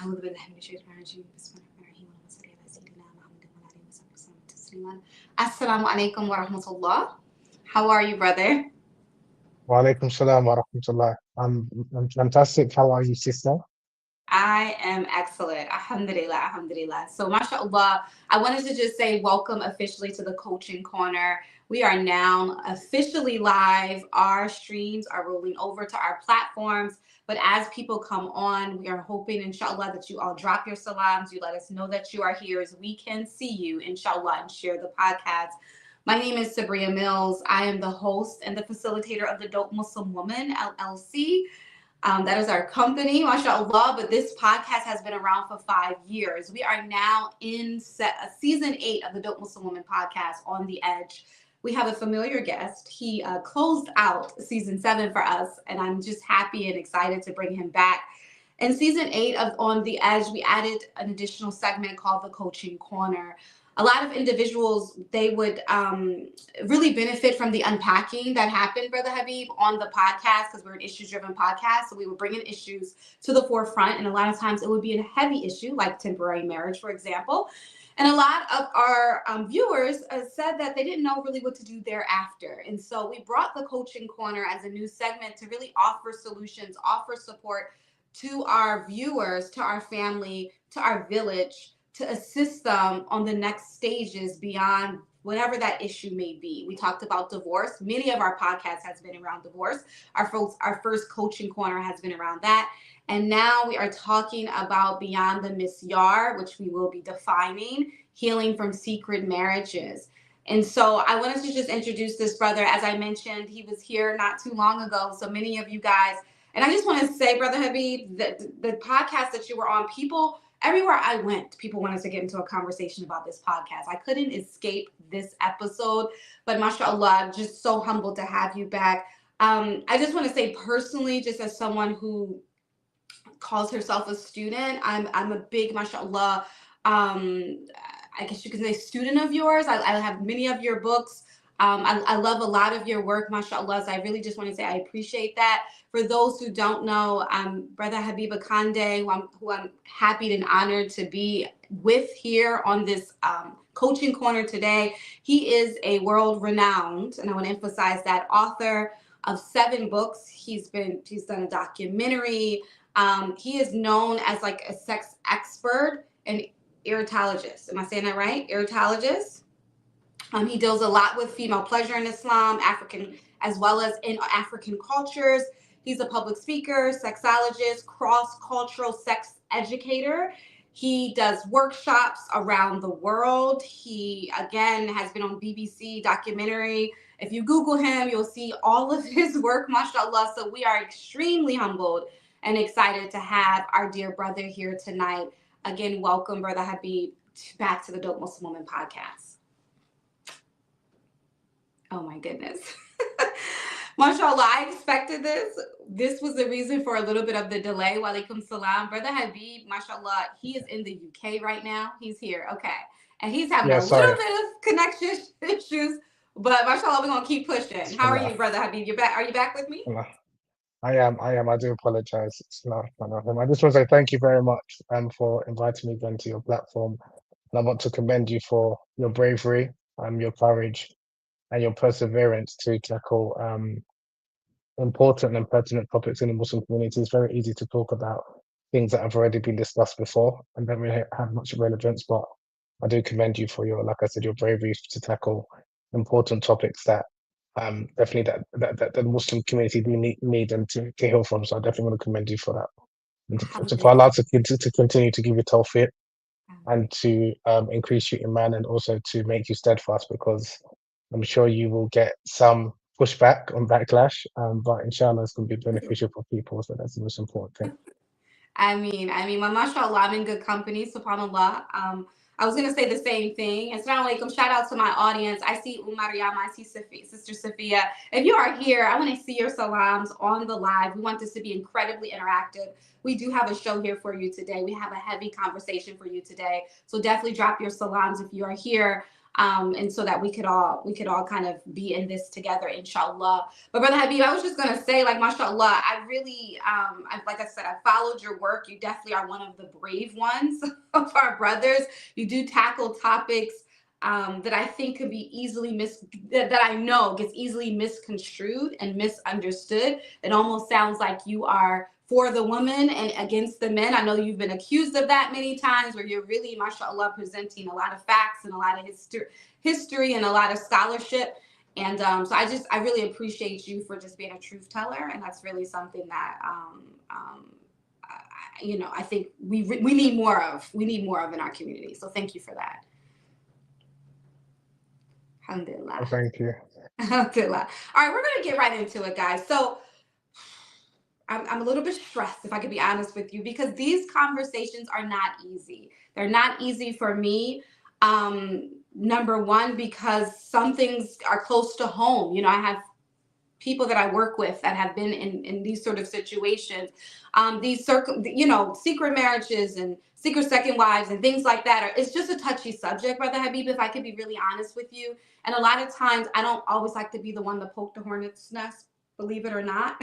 أعوذ بالله من الشيطان الرجيم بسم الله الرحمن الرحيم اللهم صل على سيدنا محمد وعلى آله وصحبه وسلم تسليما. Assalamu alaikum wa rahmatullah. How are you, brother? Wa alaikum salam wa rahmatullah. I'm fantastic. How are you, sister? I am excellent. Alhamdulillah, alhamdulillah. So, mashallah, I wanted to just say welcome officially to the Coaching Corner. We are now officially live. Our streams are rolling over to our platforms. But as people come on, we are hoping, inshallah, that you all drop your salams. You let us know that you are here as we can see you, inshallah, and share the podcast. My name is Sabria Mills. I am the host and the facilitator of the Dope Muslim Woman, LLC. That is our company, mashallah. But this podcast has been around for 5 years. We are now in season 8 of the Dope Muslim Woman podcast, On the Edge. We have a familiar guest. He closed out season 7 for us, and I'm just happy and excited to bring him back. In season 8 of On the Edge, we added an additional segment called the Coaching Corner. A lot of individuals, they would really benefit from the unpacking that happened, Brother Habib, on the podcast, because we're an issues-driven podcast. So we were bringing issues to the forefront, and a lot of times it would be a heavy issue, like temporary marriage, for example. And a lot of our viewers said that they didn't know really what to do thereafter. And so we brought the Coaching Corner as a new segment to really offer solutions, offer support to our viewers, to our family, to our village, to assist them on the next stages beyond whatever that issue may be. We talked about divorce. Many of our podcasts has been around divorce. Our first Coaching Corner has been around that. And now we are talking about beyond the Misyar, which we will be defining, healing from secret marriages. And so I wanted to just introduce this brother. As I mentioned, he was here not too long ago. So many of you guys, and I just want to say, Brother Habib, that the podcast that you were on, people, everywhere I went, people wanted to get into a conversation about this podcast. I couldn't escape this episode, but mashallah, I'm just so humbled to have you back. I just want to say personally, just as someone who calls herself a student, I'm a big, mashallah, I guess you could say student of yours. I have many of your books. I love a lot of your work, mashallah. So I really just want to say I appreciate that. For those who don't know, Brother Habib Akande, who I'm happy and honored to be with here on this Coaching Corner today. He is a world-renowned, and I want to emphasize that, author of 7 books. He's done a documentary. He is known as like a sex expert and erocologist. Am I saying that right? Erocologist. He deals a lot with female pleasure in Islam, African, as well as in African cultures. He's a public speaker, sexologist, cross-cultural sex educator. He does workshops around the world. He, again, has been on BBC documentary. If you Google him, you'll see all of his work, mashallah. So we are extremely humbled and excited to have our dear brother here tonight. Again, welcome, Brother Habib, back to the Dope Muslim Woman podcast. Oh my goodness. Mashallah, I expected this. This was the reason for a little bit of the delay. Walaikum salam. Brother Habib, mashallah, he is in the UK right now. He's here. Okay. And he's having Yeah, a little sorry. bit of connection issues, but mashallah, we're going to keep pushing. How are Allah, you, Brother Habib? You're back. Are you back with me? Allah. I am. I do apologize. I just want to say thank you very much for inviting me again to your platform. And I want to commend you for your bravery, your courage, and your perseverance to tackle important and pertinent topics in the Muslim community. It's very easy to talk about things that have already been discussed before and don't really have much relevance, but I do commend you for your, like I said, your bravery to tackle important topics that definitely that the Muslim community do need and to heal from. So I definitely want to commend you for that. And for Alhamdulillah. Allah to continue to give you tawfiq and to increase you in man and also to make you steadfast, because I'm sure you will get some pushback on backlash, but inshallah it's going to be beneficial for people. So that's the most important thing. Well, mashallah, I'm in good company, subhanAllah. I was going to say the same thing. Assalamu alaikum. Shout out to my audience. I see Umar I see Sister Sophia. If you are here, I want to see your salams on the live. We want this to be incredibly interactive. We do have a show here for you today. We have a heavy conversation for you today. So definitely drop your salams if you are here. and so that we could all kind of be in this together, inshallah. But brother Habib, I was just gonna say, like, mashallah, I really, like I said, I followed your work. You definitely are one of the brave ones of our brothers. You do tackle topics that I think could be easily that I know gets easily misconstrued and misunderstood. It almost sounds like you are for the women and against the men. I know you've been accused of that many times, where you're really, mashallah, presenting a lot of facts and a lot of history and a lot of scholarship. And so I really appreciate you for just being a truth teller, and that's really something that I think we need more of. We need more of in our community. So thank you for that. Alhamdulillah. Thank you. Alhamdulillah. All right, we're gonna get right into it, guys. So I'm a little bit stressed, if I could be honest with you, because these conversations are not easy. They're not easy for me. Number one, because some things are close to home. I have people that I work with that have been in these sort of situations, secret marriages and secret second wives and things like that. It's just a touchy subject, Brother Habib, if I could be really honest with you. And a lot of times I don't always like to be the one to poke the hornet's nest, believe it or not.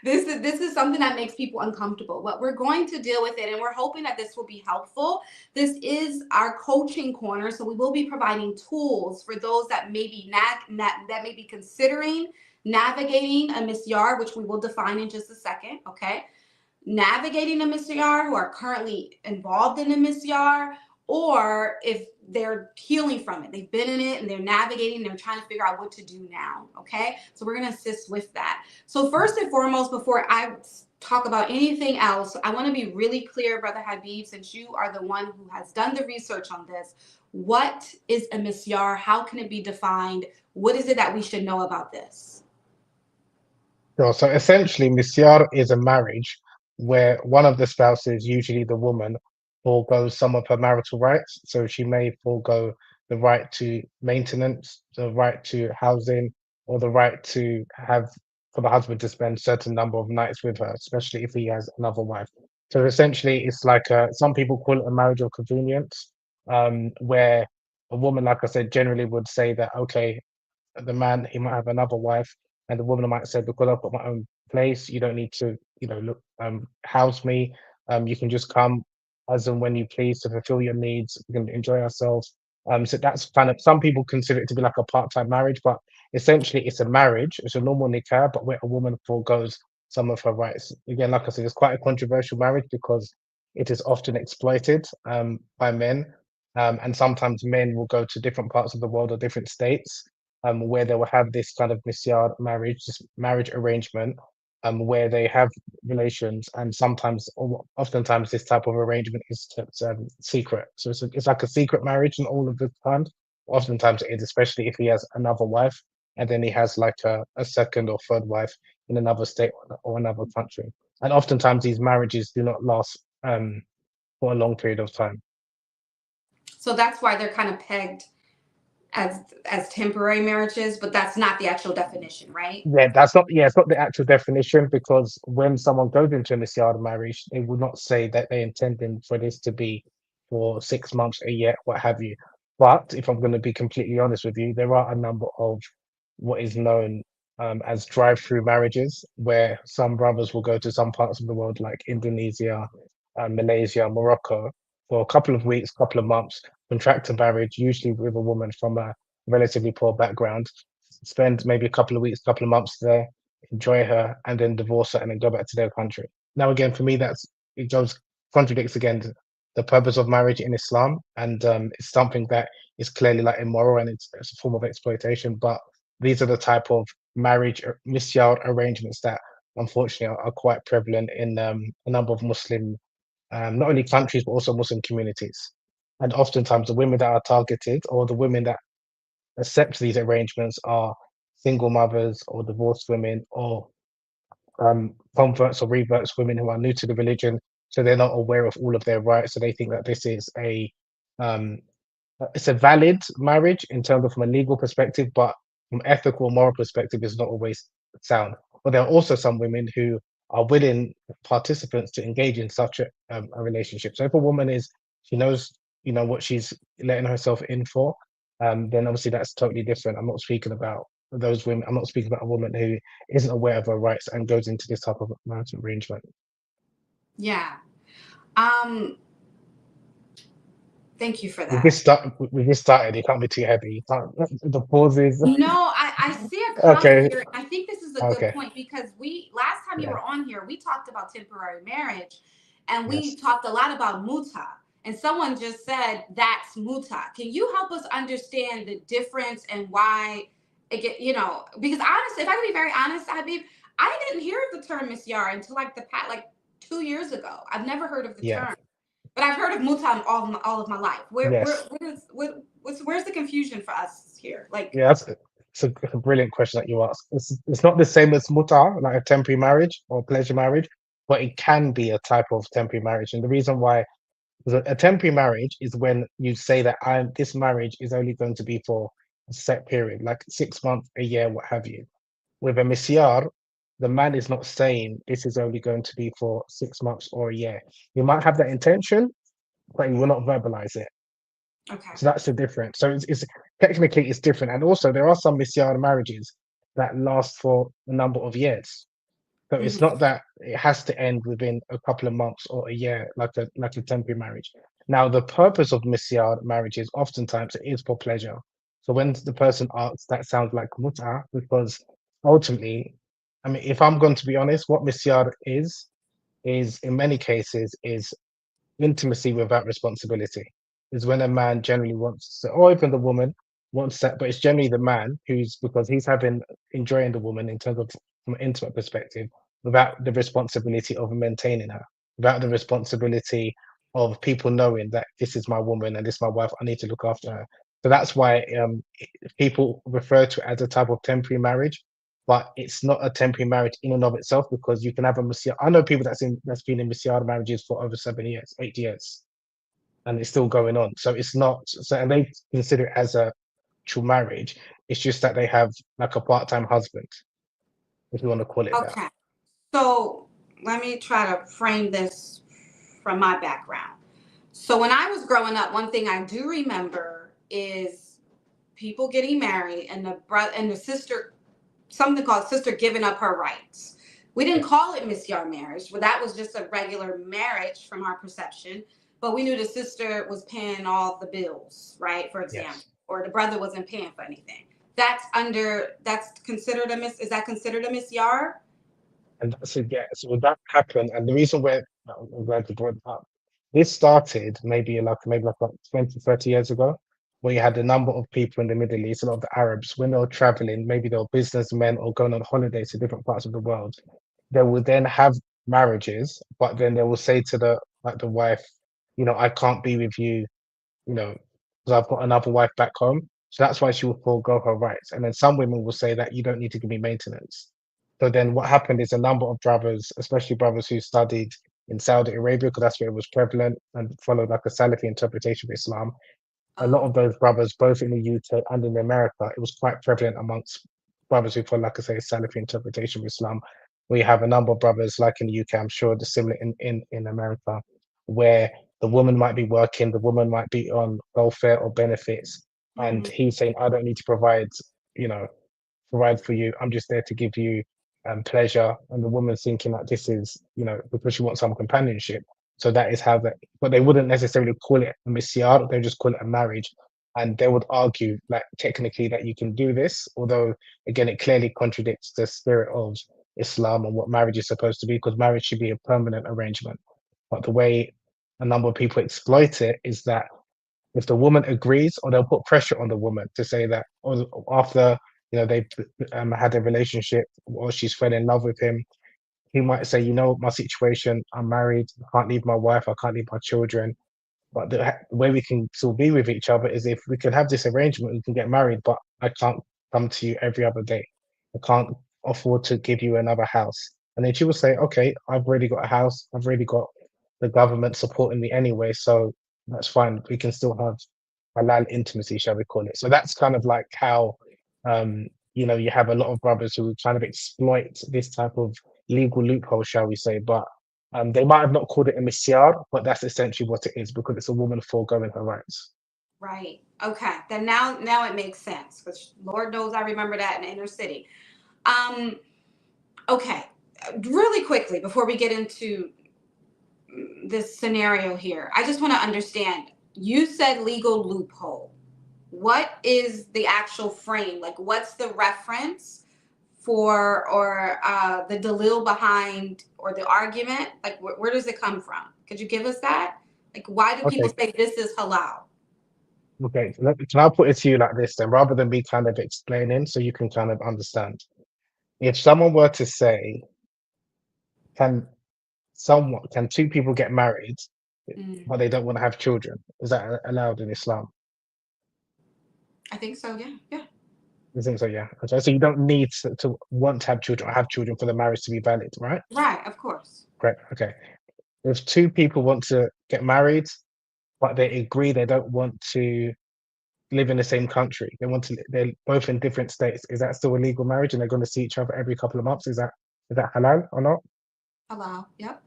This is something that makes people uncomfortable, but we're going to deal with it, and we're hoping that this will be helpful. This is our coaching corner, so we will be providing tools for those that may be that may be considering navigating a misyar, which we will define in just a second. Okay, navigating a misyar, who are currently involved in a misyar, or if they're healing from it, they've been in it and they're navigating, they're trying to figure out what to do now. Okay, so we're going to assist with that. So first and foremost, before I talk about anything else, I want to be really clear, Brother Habib, since you are the one who has done the research on this. What is a misyar? How can it be defined? What is it that we should know about this? Sure. So essentially, Misyar is a marriage where one of the spouses, usually the woman, foregoes some of her marital rights. So she may forego the right to maintenance, the right to housing, or the right to have for the husband to spend certain number of nights with her, especially if he has another wife. So essentially, it's like some people call it a marriage of convenience, where a woman, like I said, generally would say that, okay, the man he might have another wife, and the woman might say, because I've got my own place, you don't need to, look, house me. You can just come as and when you please to fulfill your needs. We can enjoy ourselves. So that's kind of, some people consider it to be like a part-time marriage, but essentially it's a marriage. It's a normal nikah, but where a woman foregoes some of her rights. Again, like I said, it's quite a controversial marriage because it is often exploited by men. And sometimes men will go to different parts of the world or different states where they will have this kind of misyar marriage, this marriage arrangement, where they have relations, and sometimes, or oftentimes, this type of arrangement is kept secret. So it's like a secret marriage, and all of the time, oftentimes it is, especially if he has another wife, and then he has like a second or third wife in another state or another country. And oftentimes these marriages do not last for a long period of time. So that's why they're kind of pegged as temporary marriages, but that's not the actual definition, right? Yeah, that's not. Yeah, it's not the actual definition because when someone goes into a Misyar marriage, they will not say that they're intending for this to be for 6 months, a year, what have you. But if I'm going to be completely honest with you, there are a number of what is known as drive-through marriages, where some brothers will go to some parts of the world, like Indonesia, Malaysia, Morocco, for a couple of weeks, couple of months, contract a marriage, usually with a woman from a relatively poor background, spend maybe a couple of weeks, couple of months there, enjoy her, and then divorce her and then go back to their country. Now, again, for me, it goes contradicts again the purpose of marriage in Islam, and it's something that is clearly like immoral and it's a form of exploitation. But these are the type of marriage misyar arrangements that unfortunately are quite prevalent in a number of Muslim, not only countries but also Muslim communities. And oftentimes, the women that are targeted or the women that accept these arrangements are single mothers or divorced women or converts or reverts women who are new to the religion, so they're not aware of all of their rights. So they think that this is um, it's a valid marriage in terms of from a legal perspective, but from ethical and moral perspective, it's not always sound. But there are also some women who are willing participants to engage in such a relationship. So if a woman is, she knows, what she's letting herself in for, then obviously that's totally different. I'm not speaking about those women. I'm not speaking about a woman who isn't aware of her rights and goes into this type of marital arrangement. Yeah. Um, Thank you for We've that. just start. We've just started. It can't be too heavy. You can't. The pauses. No, I see a comment Okay. here, and I think this is a good Okay. point because we last time you Yeah. were on here, we talked about temporary marriage, and we Yes. talked a lot about muta. And someone just said that's muta. Can you help us understand the difference and why it get because honestly, if I can be very honest, I didn't hear of the term misyar until like the past like 2 years ago. I've never heard of the Yeah. term. But I've heard of muta all of my life. Yes. Where's the confusion for us here? Like, Yeah. It's a brilliant question that you asked. It's not the same as muta, like a temporary marriage or pleasure marriage, but it can be a type of temporary marriage. And the reason why is a temporary marriage is when you say that this marriage is only going to be for a set period, like 6 months, a year, what have you. With a misyar, the man is not saying this is only going to be for 6 months or a year. He might have that intention, but he will not verbalize it. okay. So that's the difference. So it's technically it's different. And also there are some misyar marriages that last for a number of years. So it's Hmm. not that it has to end within a couple of months or a year, like a temporary marriage. Now, the purpose of misyar marriages oftentimes it is for pleasure. So when the person asks, that sounds like muta, because ultimately, I mean, if I'm going to be honest, what misyar is in many cases is intimacy without responsibility is when a man generally wants to, or even the woman wants that, but it's generally the man who's because he's having enjoying the woman in terms of from an intimate perspective without the responsibility of maintaining her, without the responsibility of people knowing that this is my woman and this is my wife, I need to look after her. So that's why people refer to it as a type of temporary marriage, but it's not a temporary marriage in and of itself because you can have a Messiah. I know people that's been in Messiah marriages for over 7 years, 8 years, and it's still going on. So it's not so, and they consider it as a true marriage. It's just that they have like a part-time husband, if you want to call it that. Okay. So let me try to frame this from my background. So when I was growing up, one thing I do remember is people getting married and the brother and the sister, something called sister giving up her rights. We didn't Yes, call it misyar marriage, but that was just a regular marriage from our perception. But we knew the sister was paying all the bills, right? For example, yes. or the brother wasn't paying for anything. That's considered a miss. Is that considered a misyar? And so yeah, so that happened, and the reason where I'm glad you brought it up, this started maybe like 20, 30 years ago, where you had a number of people in the Middle East, a lot of the Arabs, when they were traveling, maybe they were businessmen or going on holidays to different parts of the world, they will then have marriages, but then they will say to the wife, I can't be with you, you know, because I've got another wife back home. So that's why she will forego her rights. And then some women will say that you don't need to give me maintenance. So then what happened is a number of brothers, especially brothers who studied in Saudi Arabia, because that's where it was prevalent and followed like a Salafi interpretation of Islam, a lot Oh. of those brothers, both in the UK and in America, it was quite prevalent amongst brothers who follow, like I say, Salafi interpretation of Islam. We have a number of brothers, like in the UK, I'm sure the similar in America, where the woman might be working, the woman might be on welfare or benefits, and Hmm. he's saying, I don't need to you know, provide for you. I'm just there to give you pleasure. And the woman's thinking that this is, because she wants some companionship. So that is how that, but they wouldn't necessarily call it a misyar, they just call it a marriage. And they would argue, like, technically that you can do this, although, again, it clearly contradicts the spirit of Islam and what marriage is supposed to be, because marriage should be a permanent arrangement. But the way a number of people exploit it is that if the woman agrees, or they'll put pressure on the woman to say that, or after they've had a relationship, or she's fell in love with him, he might say, my situation, I'm married, I can't leave my wife, I can't leave my children. But the way we can still be with each other is if we can have this arrangement, we can get married, but I can't come to you every other day. I can't afford to give you another house. And then she will say, okay, I've already got a house. I've already got the government supporting me anyway. So that's fine. We can still have halal intimacy, shall we call it. So that's kind of like how, you have a lot of brothers who kind of exploit this type of legal loophole, shall we say. But they might have not called it a misyar, but that's essentially what it is because it's a woman foregoing her rights. Right. Okay. Then now it makes sense because Lord knows I remember that in the inner city. Um. Okay. Really quickly before we get into this scenario here, I just want to understand. You said legal loophole. What is the actual frame? Like, what's the reference for or the dalil behind or the argument? Like, where does it come from? Could you give us that? Like, why do people Okay, say this is halal? okay. Can I put it to you like this then, rather than me kind of explaining, so you can kind of understand? If someone were to say, can can two people get married, Mm, but they don't want to have children? Is that allowed in Islam? I think so. Yeah. Yeah. You think so? Yeah. Okay. So you don't need to want to have children or have children for the marriage to be valid, right? Right. Of course. Great. Okay. If two people want to get married, but they agree they don't want to live in the same country, they're both in different states. Is that still a legal marriage, and they're going to see each other every couple of months? Is that halal or not? Halal. Yep.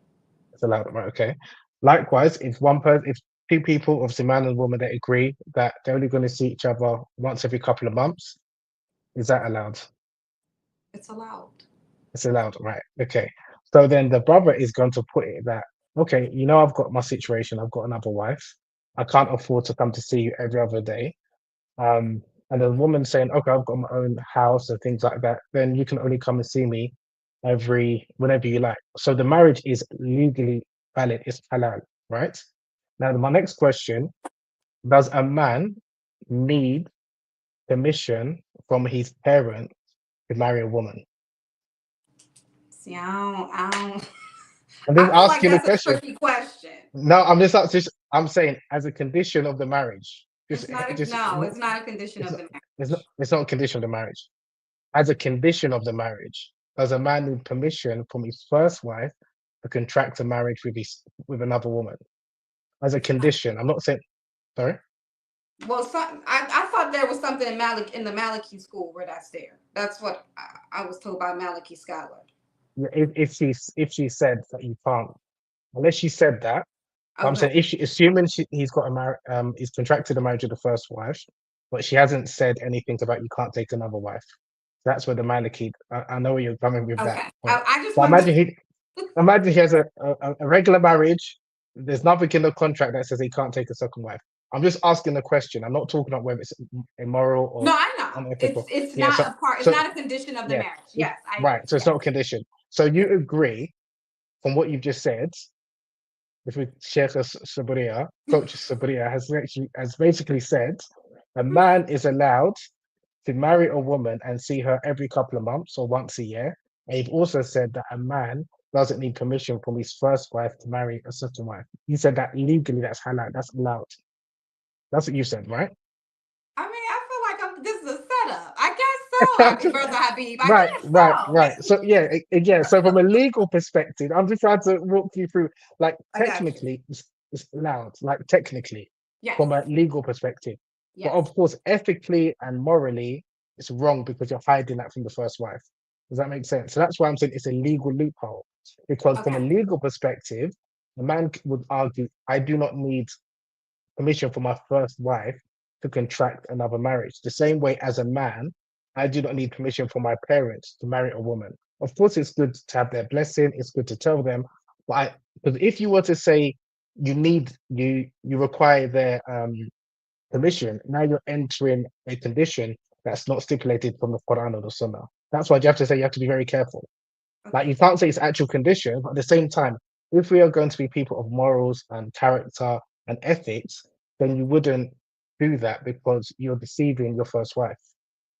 It's allowed, right? Okay. Likewise, if two people, obviously man and woman, they agree that they're only going to see each other once every couple of months, is that allowed? It's allowed. It's allowed, right? Okay. So then the brother is going to put it that, okay, I've got my situation. I've got another wife. I can't afford to come to see you every other day. Um, and the woman saying, okay, I've got my own house and things like that. Then you can only come and see me whenever you like. So the marriage is legally valid. It's halal, right? Now, my next question: does a man need permission from his parents to marry a woman? See, I don't. I'm just I feel like asking the that's a question. tricky question. No, I'm saying as a condition of the marriage. Just, It's not. just No, it's not a condition it's of not, the marriage. it's not a condition of the marriage. As a condition of the marriage, does a man need permission from his first wife to contract a marriage with another woman? As a condition, I'm not saying. Sorry. Well, I thought there was something in in the Maliki school where that's there. That's what I was told by Maliki scholar. Yeah, if she said that you can't, unless she said that. But I'm Okay. saying if assuming he's got he's contracted a marriage with the first wife, but she hasn't said anything about you can't take another wife. That's where the Maliki. I know where you're coming with that Okay. point. I just But wanted to. imagine he has a regular marriage. There's nothing in the contract that says he can't take a second wife. I'm just asking the question. I'm not talking about whether it's immoral No, or I know. It's unethical. it's Yeah. not So a part. It's so not a condition of the yeah. marriage. Yes, I Right. agree. So it's Yes. not a condition. So Yes. you agree from what you've just said with Sheikh Sabria, Coach Sabria has basically said a man is allowed to marry a woman and see her every couple of months or once a year. And you've also said that a man doesn't need permission from his first wife to marry a second wife. You said that legally that's halal, that's allowed. That's what you said, right? I mean, I feel like this is a setup. I guess so. I mean, brother Habib. I Right, guess right, so. right. So yeah, yeah. So from a legal perspective, I'm just trying to walk you through. Like I got you. technically, it's allowed. Like technically, Yes. from a legal perspective, but Yes. of course, ethically and morally, it's wrong because you're hiding that from the first wife. Does that make sense? So that's why I'm saying it's a legal loophole. Because from a Okay. legal perspective, a man would argue, I do not need permission from my first wife to contract another marriage. The same way as a man, I do not need permission from my parents to marry a woman. Of course, it's good to have their blessing. It's good to tell them, but because if you were to say you require their permission, now you're entering a condition that's not stipulated from the Quran or the Sunnah. That's why you have to say you have to be very careful. Like Okay. you can't say it's actual condition, but at the same time, if we are going to be people of morals and character and ethics, then you wouldn't do that because you're deceiving your first wife.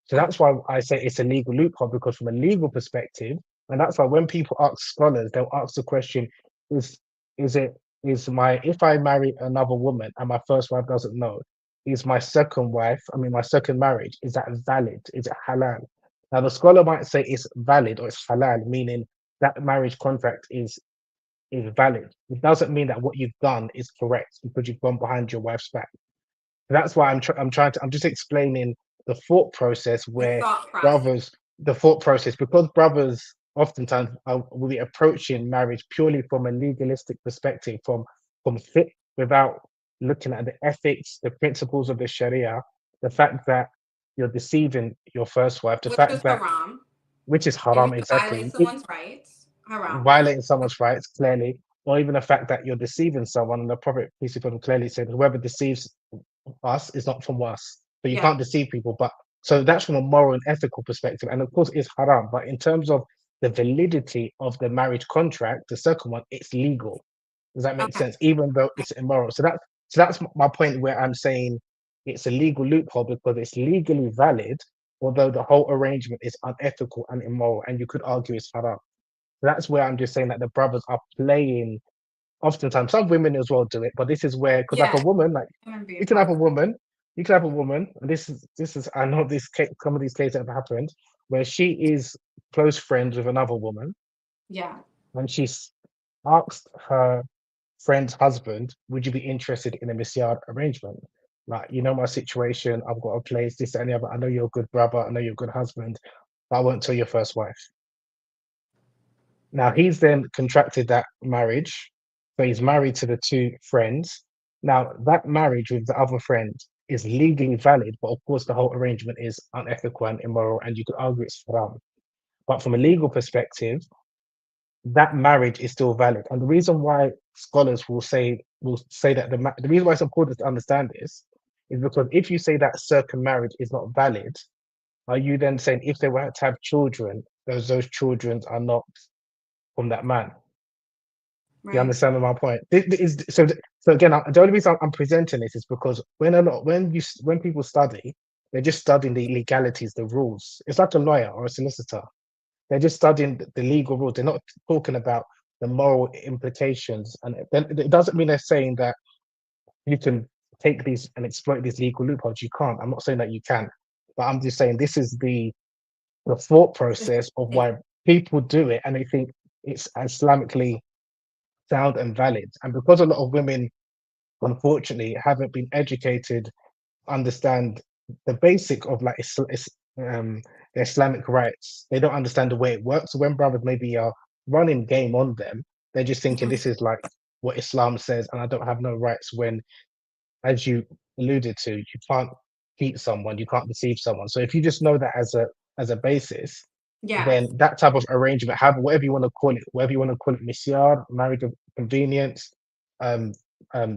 So Okay. that's why I say it's a legal loophole because from a legal perspective, and that's why when people ask scholars, they'll ask the question: Is is it is my if I marry another woman and my first wife doesn't know, is my second wife, I mean my second marriage, is that valid? Is it halal? Now the scholar might say it's valid or it's halal, meaning that marriage contract is valid. It doesn't mean that what you've done is correct because you've gone behind your wife's back. That's why I'm just explaining the thought process The where thought process. brothers, the thought process, because brothers oftentimes will be approaching marriage purely from a legalistic perspective, from fit without looking at the ethics, the principles of the Sharia, the fact that you're deceiving your first wife, the Which fact is that haram. which is If you haram violate exactly, someone's rights, haram. violating someone's rights clearly, or even the fact that you're deceiving someone, and the Prophet peace be upon him clearly said, "Whoever deceives us is not from us." So you Yeah. can't deceive people. But so that's from a moral and ethical perspective, and of course it's haram. But in terms of the validity of the marriage contract, the second one, it's legal. Does that make Okay. sense? Even though it's immoral. So that's my point where I'm saying it's a legal loophole because it's legally valid, although the whole arrangement is unethical and immoral, and you could argue it's haram. That's where I'm just saying that the brothers are playing. Oftentimes, some women as well do it, but this is where, because like a Yeah. woman, like Human you being can have a part. woman, you can have a woman, and this is I know this case, some of these cases have happened where she is close friends with another woman, Yeah. and she's asked her friend's husband, "Would you be interested in a Misyar arrangement? Like, you know my situation, I've got a place, this, and the other. I know you're a good brother, I know you're a good husband, but I won't tell your first wife." Now he's then contracted that marriage, so he's married to the two friends. Now that marriage with the other friend is legally valid, but of course the whole arrangement is unethical and immoral, and you could argue it's haram. But from a legal perspective, that marriage is still valid. And the reason why scholars will say that the reason why it's important to understand this is because if you say that circum marriage is not valid, are you then saying if they were to have children, those children are not from that man? You Right. understand my point? So again, the only reason I'm presenting this is because when people study, they're just studying the legalities, the rules. It's like a lawyer or a solicitor. They're just studying the legal rules. They're not talking about the moral implications. And then it doesn't mean they're saying that you can take these and exploit these legal loopholes. You can't. I'm not saying that you can, but I'm just saying this is the thought process of why people do it, and they think it's Islamically sound and valid. And because a lot of women, unfortunately, haven't been educated, understand the basic of like the Islamic rights, they don't understand the way it works. So when brothers maybe are running game on them, they're just thinking Mhm. this is like what Islam says, and I don't have no rights. When, as you alluded to, you can't cheat someone, you can't deceive someone. So if you just know that as a basis, Yes. then that type of arrangement, have whatever you want to call it, whatever you want to call it, misyar, marriage of convenience, um,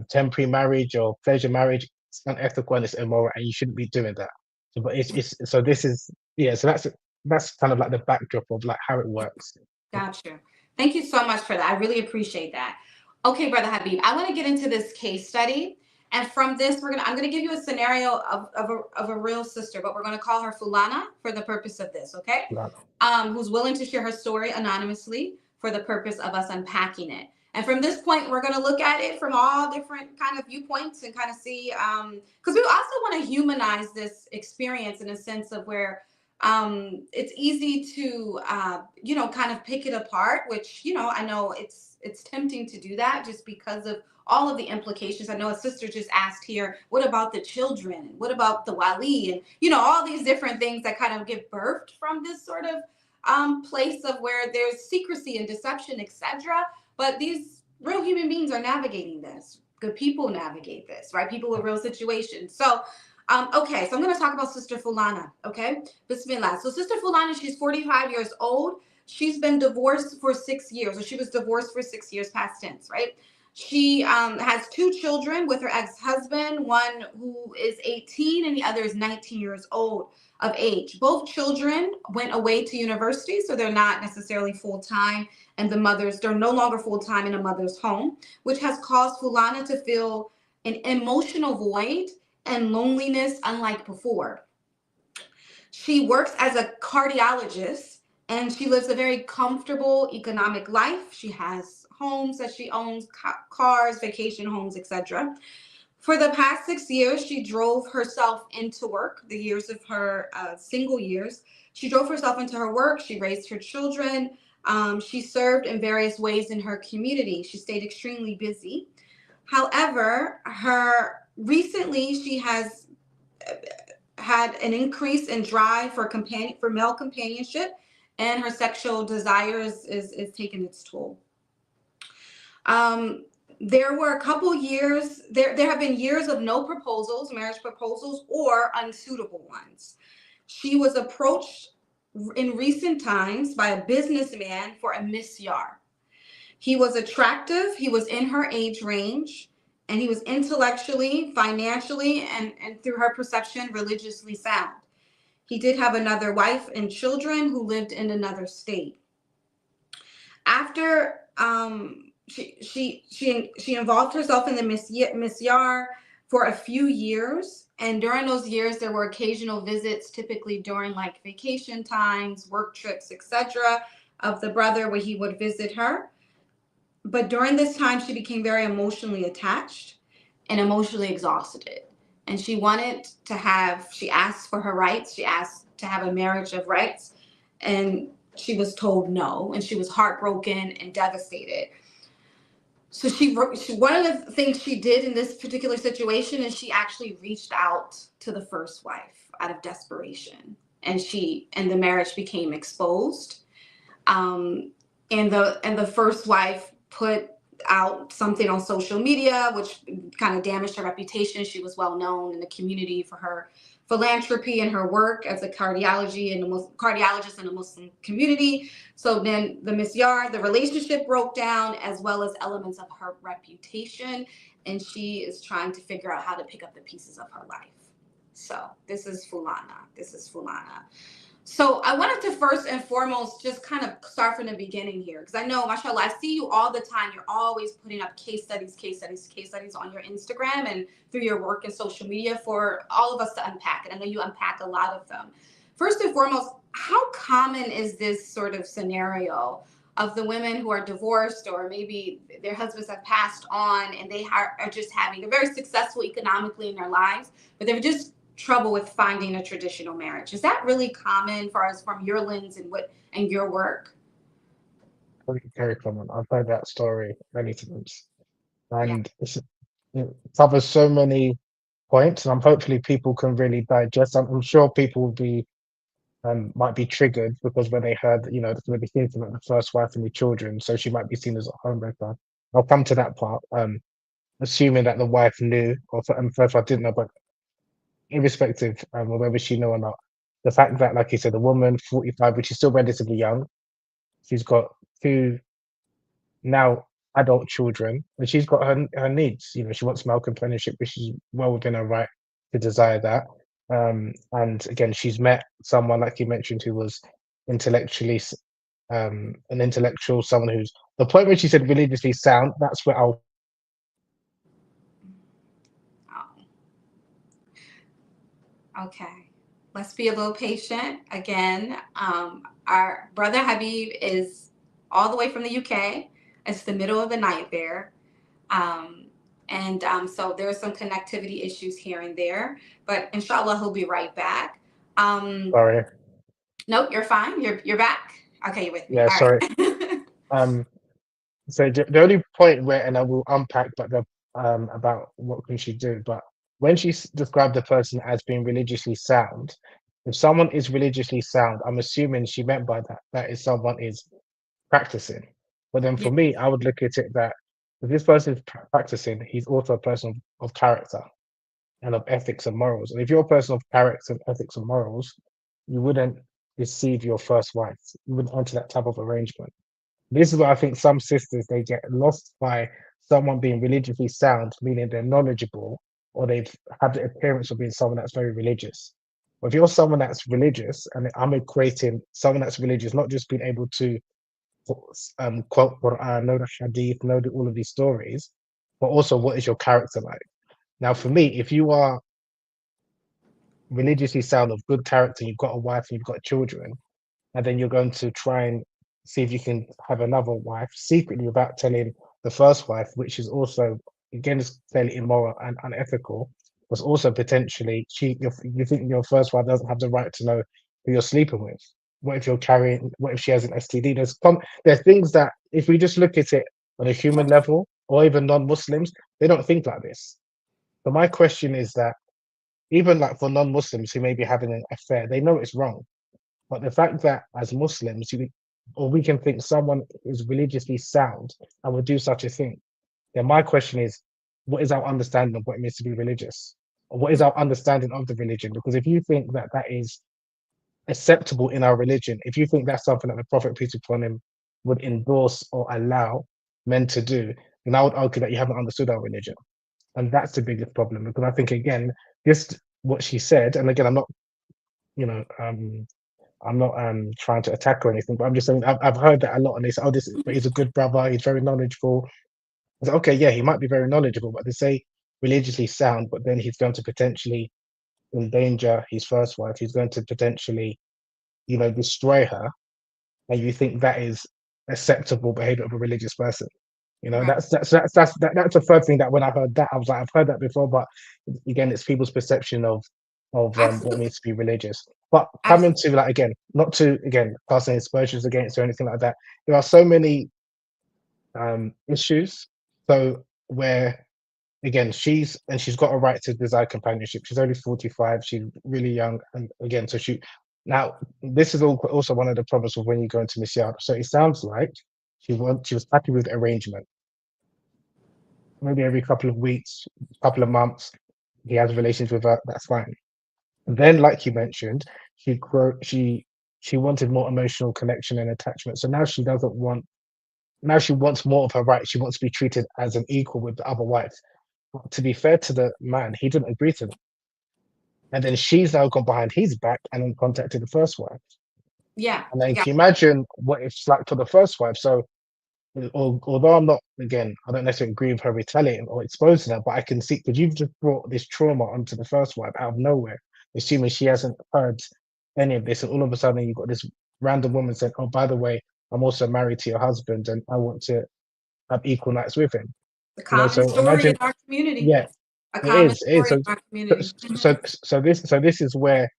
temporary marriage or pleasure marriage, it's unethical and it's immoral, and you shouldn't be doing that. So, but it's so this is yeah. So that's kind of like the backdrop of like how it works. Gotcha. Thank you so much for that. I really appreciate that. Okay, Brother Habib, I want to get into this case study. And from this, I'm gonna give you a scenario of a real sister, but we're gonna call her Fulana for the purpose of this, okay? Like, Who's willing to share her story anonymously for the purpose of us unpacking it. And from this point, we're gonna look at it from all different kind of viewpoints and kind of see, because we also want to humanize this experience in a sense of where it's easy to kind of pick it apart, which I know it's tempting to do that just because of all of the implications. I know a sister just asked here, what about the children, what about the wali, and all these different things that kind of give birth from this sort of place of where there's secrecy and deception, etc. But these real human beings are navigating this. Good people navigate this, right? People with real situations. So okay, so I'm going to talk about Sister Fulana. Okay, Bismillah. So Sister Fulana, she's 45 years old. She's been divorced for 6 years, or she was divorced for 6 years, past tense, right? She has two children with her ex-husband, one who is 18 and the other is 19 years old of age. Both children went away to university, so they're not necessarily full-time, and they're no longer full-time in a mother's home, which has caused Fulana to feel an emotional void and loneliness unlike before. She works as a cardiologist and she lives a very comfortable economic life. She has homes that she owns, cars, vacation homes, etc. For the past 6 years, she drove herself into work, the years of her single years. She drove herself into her work. She raised her children. She served in various ways in her community. She stayed extremely busy. However, her recently she has had an increase in drive for male companionship, and her sexual desires is taking its toll. Um, There were a couple years, there have been years of no proposals, marriage proposals, or unsuitable ones. She was approached in recent times by a businessman for a Misyar. He was attractive, he was in her age range, and he was intellectually, financially, and through her perception, religiously sound. He did have another wife and children who lived in another state. After she involved herself in the Misyar for a few years, and during those years there were occasional visits, typically during like vacation times, work trips, etc., of the brother where he would visit her. But during this time she became very emotionally attached and emotionally exhausted, and she asked for her rights, she asked to have a marriage of rights, and she was told no, and she was heartbroken and devastated. So one of the things she did in this particular situation is she actually reached out to the first wife out of desperation, and the marriage became exposed. um, and the first wife put out something on social media which kind of damaged her reputation. She was well known in the community for her philanthropy and her work as a cardiologist in the Muslim community. So then the Misyar, the relationship broke down as well as elements of her reputation, and she is trying to figure out how to pick up the pieces of her life. So this is Fulana. This is Fulana. So I wanted to first and foremost just kind of start from the beginning here, because I know, mashallah, I see you all the time. You're always putting up case studies, case studies, case studies on your Instagram and through your work and social media for all of us to unpack. And I know you unpack a lot of them. First and foremost, how common is this sort of scenario of the women who are divorced, or maybe their husbands have passed on and are just they're very successful economically in their lives, but they're just trouble with finding a traditional marriage? Is that really common for us from your lens and your work? Very common. I've heard that story many times, Yeah. and it covers so many points, and I'm hopefully people can really digest. I'm sure people will be might be triggered because when they heard that, when they think about the first wife and the children, so she might be seen as a homewrecker. I'll come to that part. Assuming that the wife knew, and first wife didn't know, but irrespective of whether she knew or not, the fact that, like you said, a woman 45, which is still relatively young, she's got two now adult children, and she's got her needs. She wants male companionship, which is well within her right to desire that. And again, she's met someone like you mentioned who was intellectually an intellectual, someone who's the point where she said religiously sound. That's where I'll Oh, okay. Let's be a little patient. Again, our brother Habib is all the way from the UK. It's the middle of the night there. Um, and so there's some connectivity issues here and there, but inshallah he'll be right back. Um, sorry. nope, you're fine. You're back. Okay, you're with me. Yeah, All sorry. right. Um, So the only point where, and I will unpack, but the about what can she do. But when she described the person as being religiously sound, if someone is religiously sound, I'm assuming she meant by that is someone is practicing. But then Yeah. for me, I would look at it that if this person is practicing, he's also a person of character and of ethics and morals. And if you're a person of character, ethics, and morals, you wouldn't deceive your first wife. You wouldn't enter that type of arrangement. This is where I think some sisters they get lost by someone being religiously sound, meaning they're knowledgeable or they've had the appearance of being someone that's very religious. But if you're someone that's religious, and I'm equating someone that's religious, not just being able to quote Quran, know the Hadith, know all of these stories, but also what is your character like? Now, for me, if you are religiously sound of good character, you've got a wife and you've got children, and then you're going to try and see if you can have another wife secretly without telling the first wife, which is also again is fairly immoral and unethical. Was also potentially you think your first wife doesn't have the right to know who you're sleeping with. What if you're carrying? What if she has an STD? There's things that if we just look at it on a human level, or even non-Muslims, they don't think like this. So my question is that even like for non-Muslims who may be having an affair, they know it's wrong, but the fact that as Muslims, or we can think someone is religiously sound and would do such a thing, then my question is, what is our understanding of what it means to be religious? Or what is Mm, our understanding of the religion? Because if you think that that is acceptable in our religion, if you think that's something that the Prophet, peace be upon him, would endorse or allow men to do, then I would argue that you haven't understood our religion. And that's the biggest problem. Because I think, again, just what she said, and again, you know, I'm not trying to attack or anything, but I'm just saying I've heard that a lot, and they say, "Oh, but he's a good brother. He's very knowledgeable." I say, okay, yeah, he might be very knowledgeable, but they say religiously sound, but then he's going to potentially endanger his first wife. He's going to potentially, destroy her, and you think that is acceptable behavior of a religious person. right. That's the first thing that when I heard that, I was like, I've heard that before, but again, it's people's perception of what it Absolutely. means to be religious. But coming Absolutely. to like again, not to again cast any aspersions against or anything like that. There are so many issues. So where again, she's got a right to desire companionship. She's only 45. She's really young, and again, so she now this is also one of the problems of when you go into Misyar. So it sounds like she was happy with the arrangement. Maybe every couple of weeks, couple of months, he has relations with her. That's fine. Then, like you mentioned, she wanted more emotional connection and attachment. So now she doesn't want. Now she wants more of her rights. She wants to be treated as an equal with the other wife. To be fair to the man, he didn't agree to that. And then she's now gone behind his back and then contacted the first wife. Yeah. And then Yeah. can you imagine what it's like for the first wife? So, although I'm not, again, I don't necessarily agree with her retaliating or exposing her, but I can see because you've just brought this trauma onto the first wife out of nowhere, assuming she hasn't heard any of this. And all of a sudden, you've got this random woman saying, "Oh, by the way, I'm also married to your husband and I want to have equal nights with him." A common So story in imagine, our community. yeah, A it common is. It is. story in So, our community. this is where,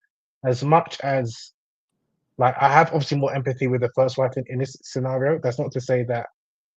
as much as like I have obviously more empathy with the first wife in this scenario. That's not to say that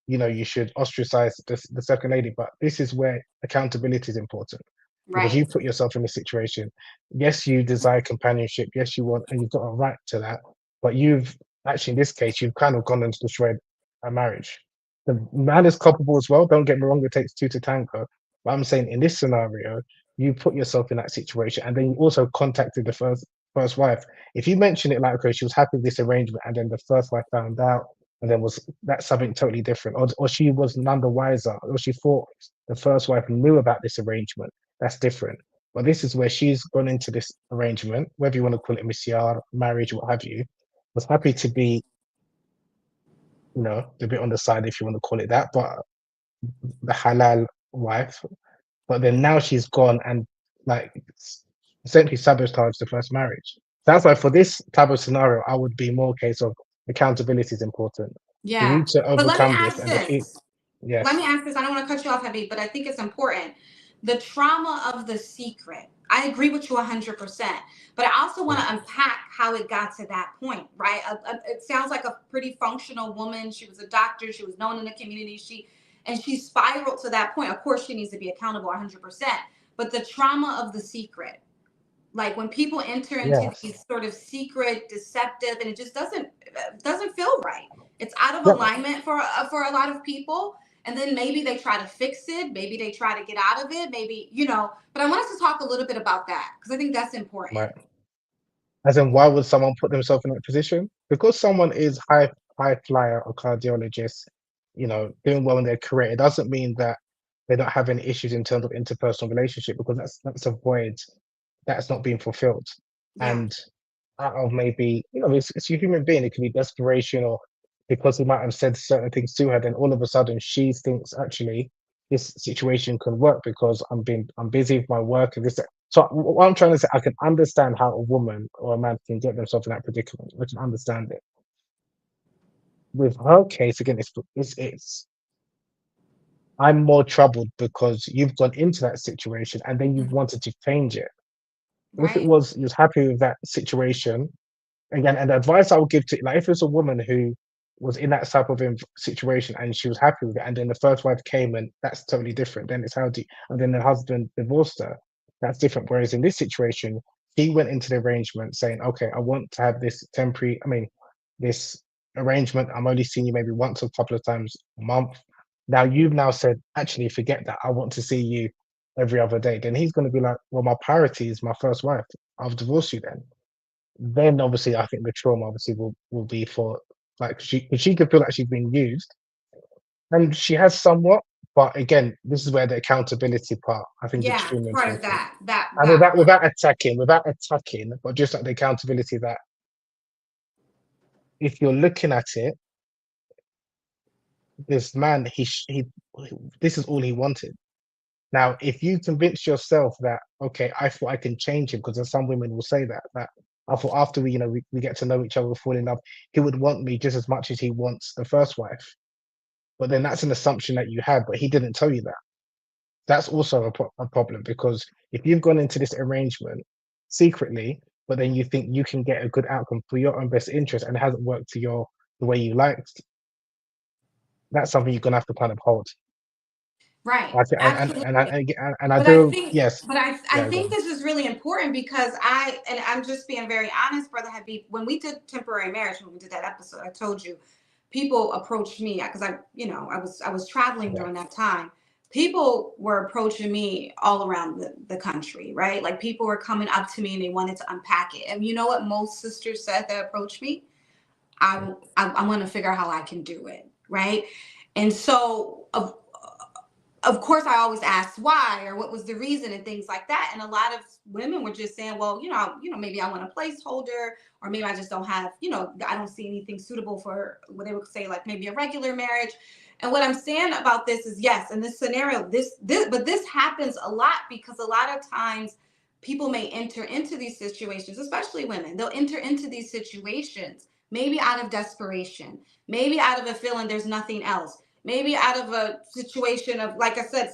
you should ostracize the second lady, but this is where accountability is important because Right. you put yourself in this situation. Yes, you desire companionship. Yes, you want, and you've got a right to that. But you've actually, in this case, you've kind of gone and destroyed a marriage. The man is culpable as well. Don't get me wrong; it takes two to tango. But I'm saying in this scenario, you put yourself in that situation, and then you also contacted the first wife. If you mention it like, okay, she was happy with this arrangement, and then the first wife found out, and then was that's something totally different, or she was none the wiser, or she thought the first wife knew about this arrangement. That's different. But this is where she's gone into this arrangement, whether you want to call it misyar, marriage, what have you, was happy to be, a bit on the side if you want to call it that, but the halal wife. But then now she's gone and like essentially sabotaged the first marriage. That's why for this type of scenario, I would be more case of accountability is important. You Yeah. need to But let me overcome this ask and defeat. this. Let me Yes. ask this. I don't want to cut you off, Heavy, but I think it's important. The trauma of the secret. I agree with you 100%. But I also want Mm. to unpack how it got to that point, right? It sounds like a pretty functional woman. She was a doctor. She was known in the community. She spiraled to that point. Of course, she needs to be accountable 100%. But the trauma of the secret, like when people enter into Yes. these sort of secret deceptive, and it just doesn't feel right. It's out of Yep. alignment for a lot of people, and then maybe they try to fix it, maybe they try to get out of it, maybe but I want us to talk a little bit about that because I think that's important. Right. As in, why would someone put themselves in that position? Because someone is high flyer or cardiologist, doing well in their career. It doesn't mean that they don't have any issues in terms of interpersonal relationship because that's a void that's not being fulfilled. Yeah. And out of maybe, it's a human being. It could be desperation or because he might have said certain things to her, then all of a sudden she thinks actually this situation can work because I'm busy with my work and this. So what I'm trying to say, I can understand how a woman or a man can get themselves in that predicament. I can understand it. With her case, again, it's I'm more troubled because you've gone into that situation and then you've Mhm. wanted to change it. If it Right. was you was happy with that situation, again, and the advice I would give to like if it's a woman who was in that type of situation and she was happy with it, and then the first wife came and that's totally different. Then it's how do you, and then the husband divorced her. That's different. Whereas in this situation, he went into the arrangement saying, "Okay, I want to have this temporary. I mean, this arrangement. I'm only seeing you maybe once or a couple of times a month. Now you've now said, actually, forget that. I want to see you every other day. Then he's going to be like, well, my priority is my first wife. I'll divorce you then. Then obviously, I think the trauma obviously will be for like she could feel like she's being used, and she has somewhat. But again, this is where the accountability part I think is Yeah, extremely part of important. And that work. without attacking, but just like the accountability that if you're looking at it, this man, this is all he wanted. Now, if you convince yourself that, okay, I thought I can change him, because there's some women will say that I thought after we get to know each other, we fall in love, he would want me just as much as he wants the first wife. But then that's an assumption that you had, but he didn't tell you that. That's also a problem, because if you've gone into this arrangement secretly, but then you think you can get a good outcome for your own best interest and it hasn't worked to the way you liked, that's something you're gonna have to kind of hold. Right. I thi- Absolutely. and I But I do, think, yes, I yeah, go think on. this is really important because and I'm just being very honest, brother Habib. When we did temporary marriage, when we did that episode, I told you, people approached me because I was traveling Yeah, during that time. People were approaching me all around the country, right? Like people were coming up to me and they wanted to unpack it. And you know what most sisters said that approached me? I want to figure out how I can do it, right? And so of course I always asked why or what was the reason and things like that. And a lot of women were just saying, well, maybe I want a placeholder, or maybe I just don't have, I don't see anything suitable for what they would say, like maybe a regular marriage. And what I'm saying about this is, yes, in this scenario, but this happens a lot because a lot of times people may enter into these situations, especially women. They'll enter into these situations maybe out of desperation, maybe out of a feeling there's nothing else, maybe out of a situation of, like I said,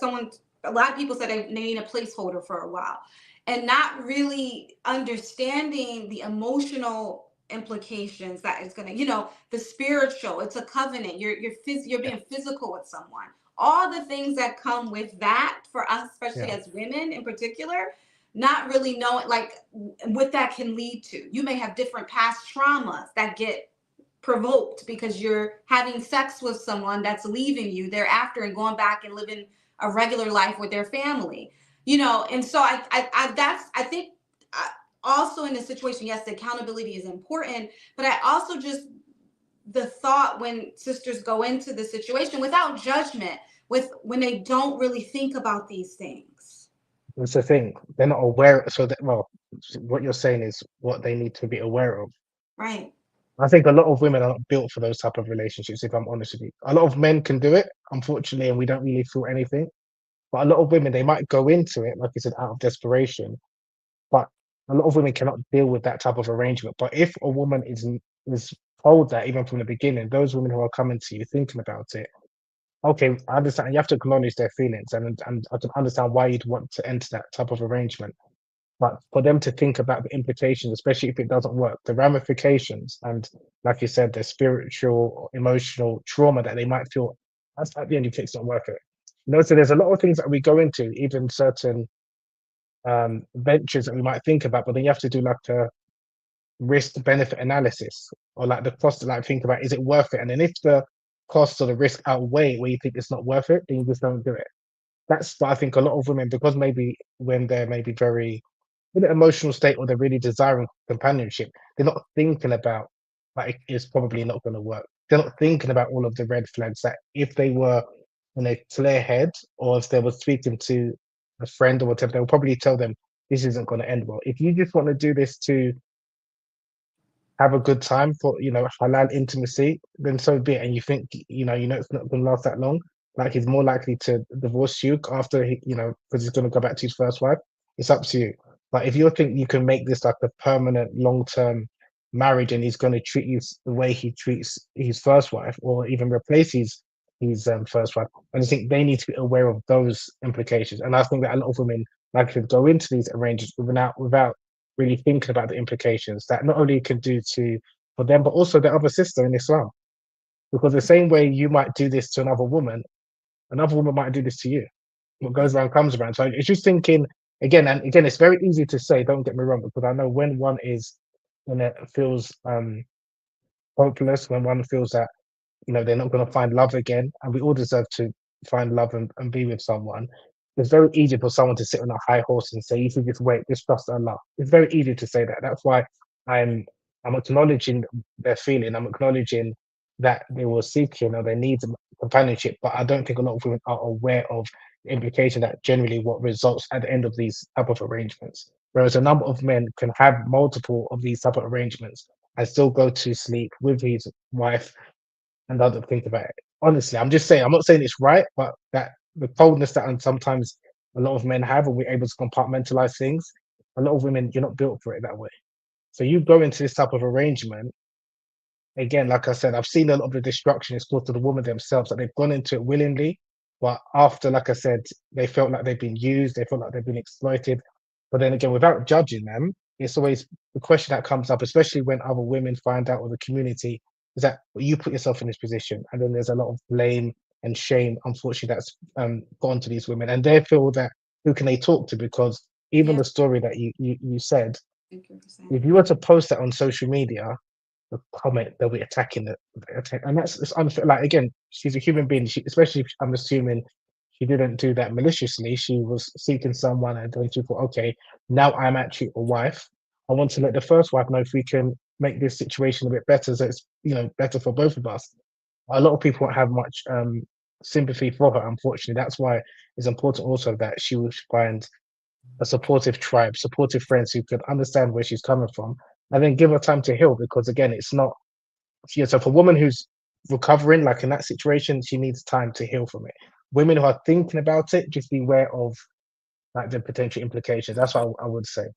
a lot of people said they need a placeholder for a while, and not really understanding the emotional implications that it's going to, the spiritual. It's a covenant. You're yeah, being physical with someone. All the things that come with that for us, especially yeah, as women in particular, not really knowing like what that can lead to. You may have different past traumas that get provoked because you're having sex with someone that's leaving you thereafter and going back and living a regular life with their family, and so I think also in this situation, yes, the accountability is important, but I also just, the thought when sisters go into the situation without judgment, with when they don't really think about these things. that's the thing. They're not aware. So that, well, what you're saying is what they need to be aware of. Right. I think a lot of women are not built for those type of relationships. If I'm honest with you, a lot of men can do it, unfortunately, and we don't really feel anything. But a lot of women, they might go into it, like you said, out of desperation. But a lot of women cannot deal with that type of arrangement. But if a woman is told that even from the beginning, those women who are coming to you thinking about it, okay, I understand. You have to acknowledge their feelings, and I can understand why you'd want to enter that type of arrangement. But for them to think about the implications, especially if it doesn't work, the ramifications, and like you said, the spiritual, or emotional trauma that they might feel at the end if it's not working. So there's a lot of things that we go into, even certain ventures that we might think about, but then you have to do like a risk benefit analysis, or like the cost, like think about, is it worth it? And then if the cost or the risk outweigh where you think it's not worth it, then you just don't do it. That's what I think a lot of women, because maybe when they're maybe very in an emotional state, or they're really desiring companionship, they're not thinking about like it's probably not going to work. They're not thinking about all of the red flags that if they were in a clear head, or if they were speaking to a friend or whatever, they'll probably tell them this isn't going to end well. If you just want to do this to have a good time for halal intimacy, then so be it. And you think it's not going to last that long. Like he's more likely to divorce you after because he's going to go back to his first wife. It's up to you. But if you think you can make this like a permanent, long term marriage, and he's going to treat you the way he treats his first wife, or even replace his first wife, I just think they need to be aware of those implications. And I think that a lot of women like to go into these arrangements without really thinking about the implications that not only it can do to for them, but also the other sister in Islam. Because the same way you might do this to another woman might do this to you. What goes around comes around. So it's just thinking again and again. It's very easy to say, don't get me wrong, because I know when it feels hopeless, when one feels that they're not going to find love again, and we all deserve to find love and be with someone, it's very easy for someone to sit on a high horse and say, "If you just wait, just trust Allah." It's very easy to say that. That's why I'm I'm acknowledging their feeling. I'm acknowledging that they were seeking or they need companionship, but I don't think a lot of women are aware of the implication that generally what results at the end of these type of arrangements. Whereas a number of men can have multiple of these type of arrangements and still go to sleep with his wife and doesn't think about it. Honestly, I'm just saying, I'm not saying it's right, but that the coldness that sometimes a lot of men have, and we're able to compartmentalize things, a lot of women, you're not built for it that way. So you go into this type of arrangement again, like I said, I've seen a lot of the destruction is caused to the woman themselves, that they've gone into it willingly, but after, like I said, they felt like they've been used, they felt like they've been exploited. But then again, without judging them, it's always the question that comes up, especially when other women find out, or the community, is that well, you put yourself in this position, and then there's a lot of blame and shame, unfortunately, that's gone to these women, and they feel that who can they talk to? Because even Yeah, the story that you said, thank you for saying if you were to post that on social media, the comment they'll be attacking the attack, and that's it's unfair. Like again, she's a human being. She, especially if I'm assuming she didn't do that maliciously. She was seeking someone, and then she thought, okay, now I'm actually a wife. I want to let the first wife know if we can make this situation a bit better, so it's better for both of us. A lot of people won't have much sympathy for her. Unfortunately, that's why it's important also that she will find a supportive tribe, supportive friends who could understand where she's coming from, and then give her time to heal. Because again, it's not so for a woman who's recovering, like in that situation, she needs time to heal from it. Women who are thinking about it, just be aware of like the potential implications. That's what I would say.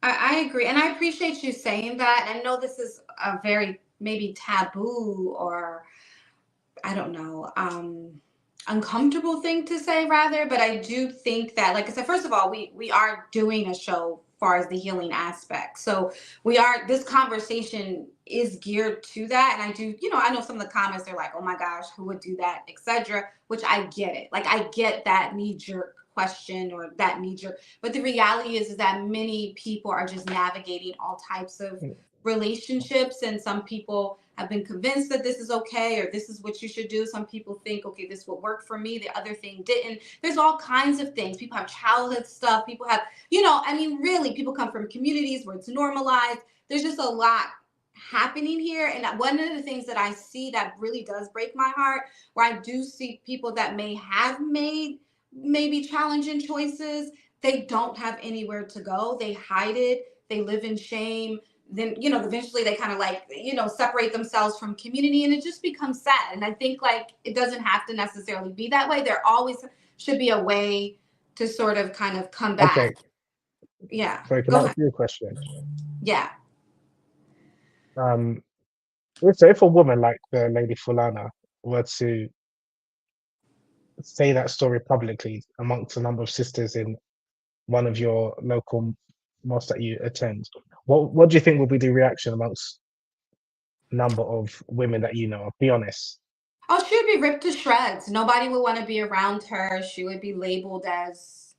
I agree, and I appreciate you saying that. I know this is a very maybe taboo or I don't know, uncomfortable thing to say rather, but I do think that, like I said, first of all, we are doing a show far as the healing aspect. So we are this conversation is geared to that. And I do, I know some of the comments are like, oh my gosh, who would do that, etc. Which I get it. Like I get that knee jerk question or that knee jerk. But the reality is that many people are just navigating all types of Mm, relationships, and some people have been convinced that this is okay or this is what you should do. Some people think, okay, this will work for me, the other thing didn't. There's all kinds of things. People have childhood stuff, people have, I mean, really, people come from communities where it's normalized. There's just a lot happening here, and one of the things that I see that really does break my heart, where I do see people that may have made maybe challenging choices, they don't have anywhere to go, they hide it, they live in shame. Then eventually they kind of like separate themselves from community, and it just becomes sad. And I think like it doesn't have to necessarily be that way. There always should be a way to sort of kind of come okay, back. Yeah, so can go I ask ahead. you a question? Yeah. Um, if a woman like the lady Fulana were to say that story publicly amongst a number of sisters in one of your local mosques that you attend, what do you think will be the reaction amongst a number of women that you know? Be honest. Oh, she would be ripped to shreds. Nobody would want to be around her. She would be labeled as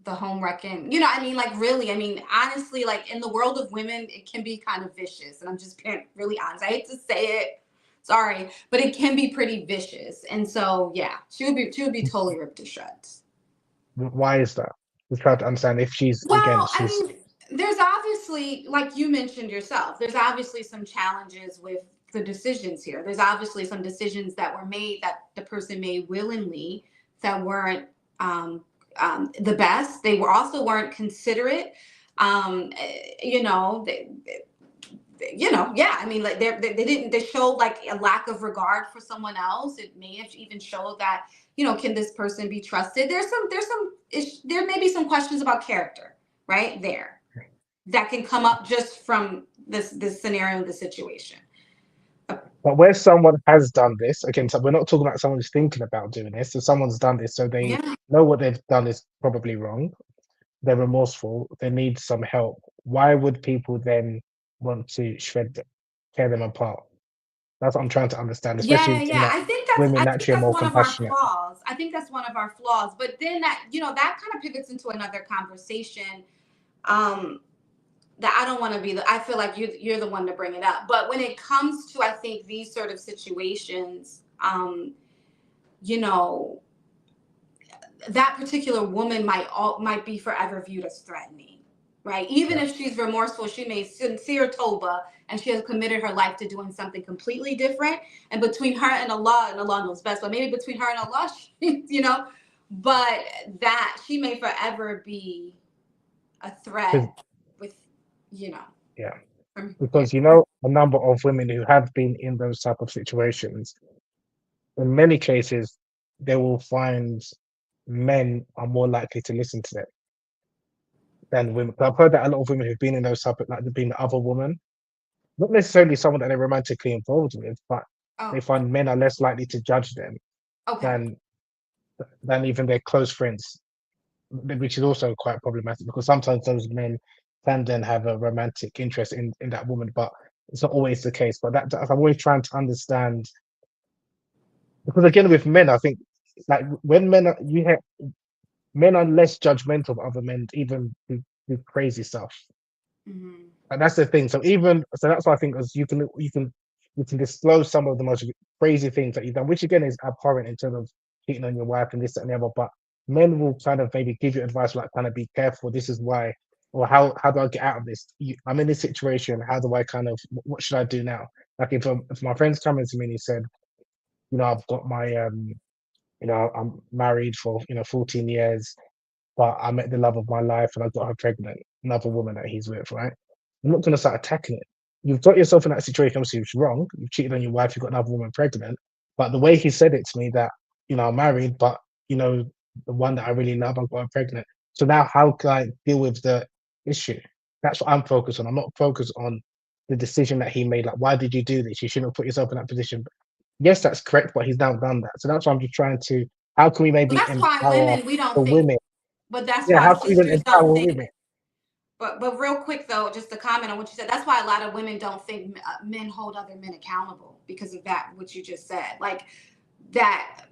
the home wrecking. I mean, like really, I mean, honestly, like in the world of women, it can be kind of vicious. And I'm just being really honest. I hate to say it. Sorry, but it can be pretty vicious. And so yeah, she would be totally ripped to shreds. Why is that? Just trying to understand if she's again, Well, I she's mean, there's obviously, like you mentioned yourself, there's obviously some challenges with the decisions here. There's obviously some decisions that were made that the person made willingly that weren't the best. They were also weren't considerate. Yeah. I mean, like they didn't. They showed like a lack of regard for someone else. It may have even showed that can this person be trusted? There may be some questions about character right there that can come up just from this scenario, the situation. but where someone has done this, again, so we're not talking about someone who's thinking about doing this. So someone's done this, so they Yeah. know what they've done is probably wrong. They're remorseful. They need some help. Why would people then want to shred them, tear them apart? That's what I'm trying to understand, especially Yeah, in yeah. that I think that's women I think naturally are that's more one of our compassionate. flaws. I think that's one of our flaws. But then that kind of pivots into another conversation. Um, that I don't want to be I feel like you're the one to bring it up. But when it comes to I think these sort of situations, you know, that particular woman might be forever viewed as threatening, right? Even Yeah. if she's remorseful, she made sincere toba and she has committed her life to doing something completely different. And between her and Allah knows best, but maybe between her and Allah, but that she may forever be a threat 'Cause- with, you know, yeah. yeah. Because you know a number of women who have been in those type of situations, in many cases, they will find men are more likely to listen to them than women. 'Cause I've heard that a lot of women who've been in those type of like they've been the other woman, not necessarily someone that they're romantically involved with, but they Oh, find men are less likely to judge them okay. than even their close friends, which is also quite problematic because sometimes those men can then have a romantic interest in that woman, but it's not always the case. But I'm always trying to understand because again with men, I think like when men are you hear men are less judgmental of other men, even do crazy stuff. Hmm. And that's the thing. So that's why I think as you can disclose some of the most crazy things that you've done, which again is abhorrent in terms of cheating on your wife and this that, and the other. But men will kind of maybe give you advice like kind of be careful. This is why, or how do I get out of this? I'm in this situation. How do I kind of what should I do now? Like if my friend's coming to me and he said, I've got my I'm married for 14 years but I met the love of my life and I got her pregnant, another woman that he's with, right? I'm not going to start attacking it. You've got yourself in that situation. Obviously, it's wrong. You've cheated on your wife. You've got another woman pregnant. But the way he said it to me that, I'm married, but, the one that I really love, I got her pregnant. So now how can I deal with the issue? That's what I'm focused on. I'm not focused on the decision that he made. Like, why did you do this? You shouldn't have put yourself in that position. Yes, that's correct, but he's now done that. So that's why I'm just trying to, how can we Well, maybe that's why empower women, we don't the think, women? but that's Yeah, why how can we even sisters don't empower think. women? But real quick though, just to comment on what you said, that's why a lot of women don't think men hold other men accountable because of that what you just said. Like that.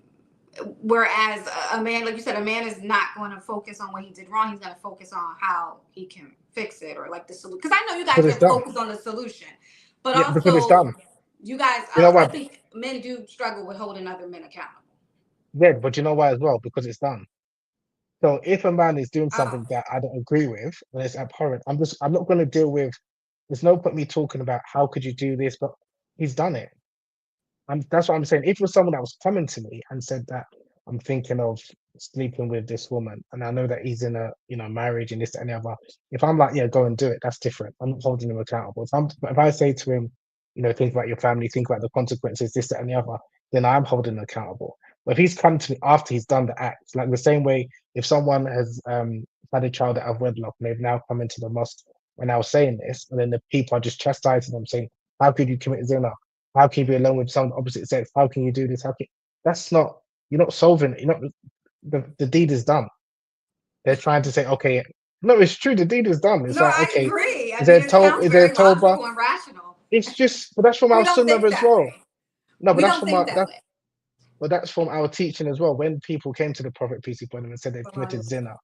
Whereas a man, like you said, a man is not going to focus on what he did wrong. He's going to focus on how he can fix it or like the solution. Because I know you guys Because it's are done. focused on the solution, but Yeah, because it's done. also you guys, You know I why? think men do struggle with holding other men accountable. Yeah, but you know why as well? Because it's done. So if a man is doing Oh, something that I don't agree with and it's abhorrent, I'm not going to deal with. There's no point me talking about how could you do this, but he's done it. And that's what I'm saying. If it was someone that was coming to me and said that I'm thinking of sleeping with this woman, and I know that he's in a marriage and this that, and the other, if I'm like, yeah, go and do it, that's different. I'm not holding him accountable. But if I say to him, think about your family, think about the consequences, this that, and the other, then I'm holding him accountable. But if he's come to me after he's done the act, like the same way, if someone has had a child out of wedlock and they've now come into the mosque and I was saying this, and then the people are just chastising them, saying, "How could you commit zina? How can you be alone with someone opposite sex? How can you do this? That's not you're not solving it. You're not the deed is done. They're trying to say, okay, no, it's true, the deed is done. It's no, like, I okay, agree. I mean, it sounds is there very toba? logical and rational. It's just but that's from We our don't sunnah think as that well. way. No, but We don't think that way. that's from our teaching as well. When people came to the Prophet, peace be upon him, and said they committed zina,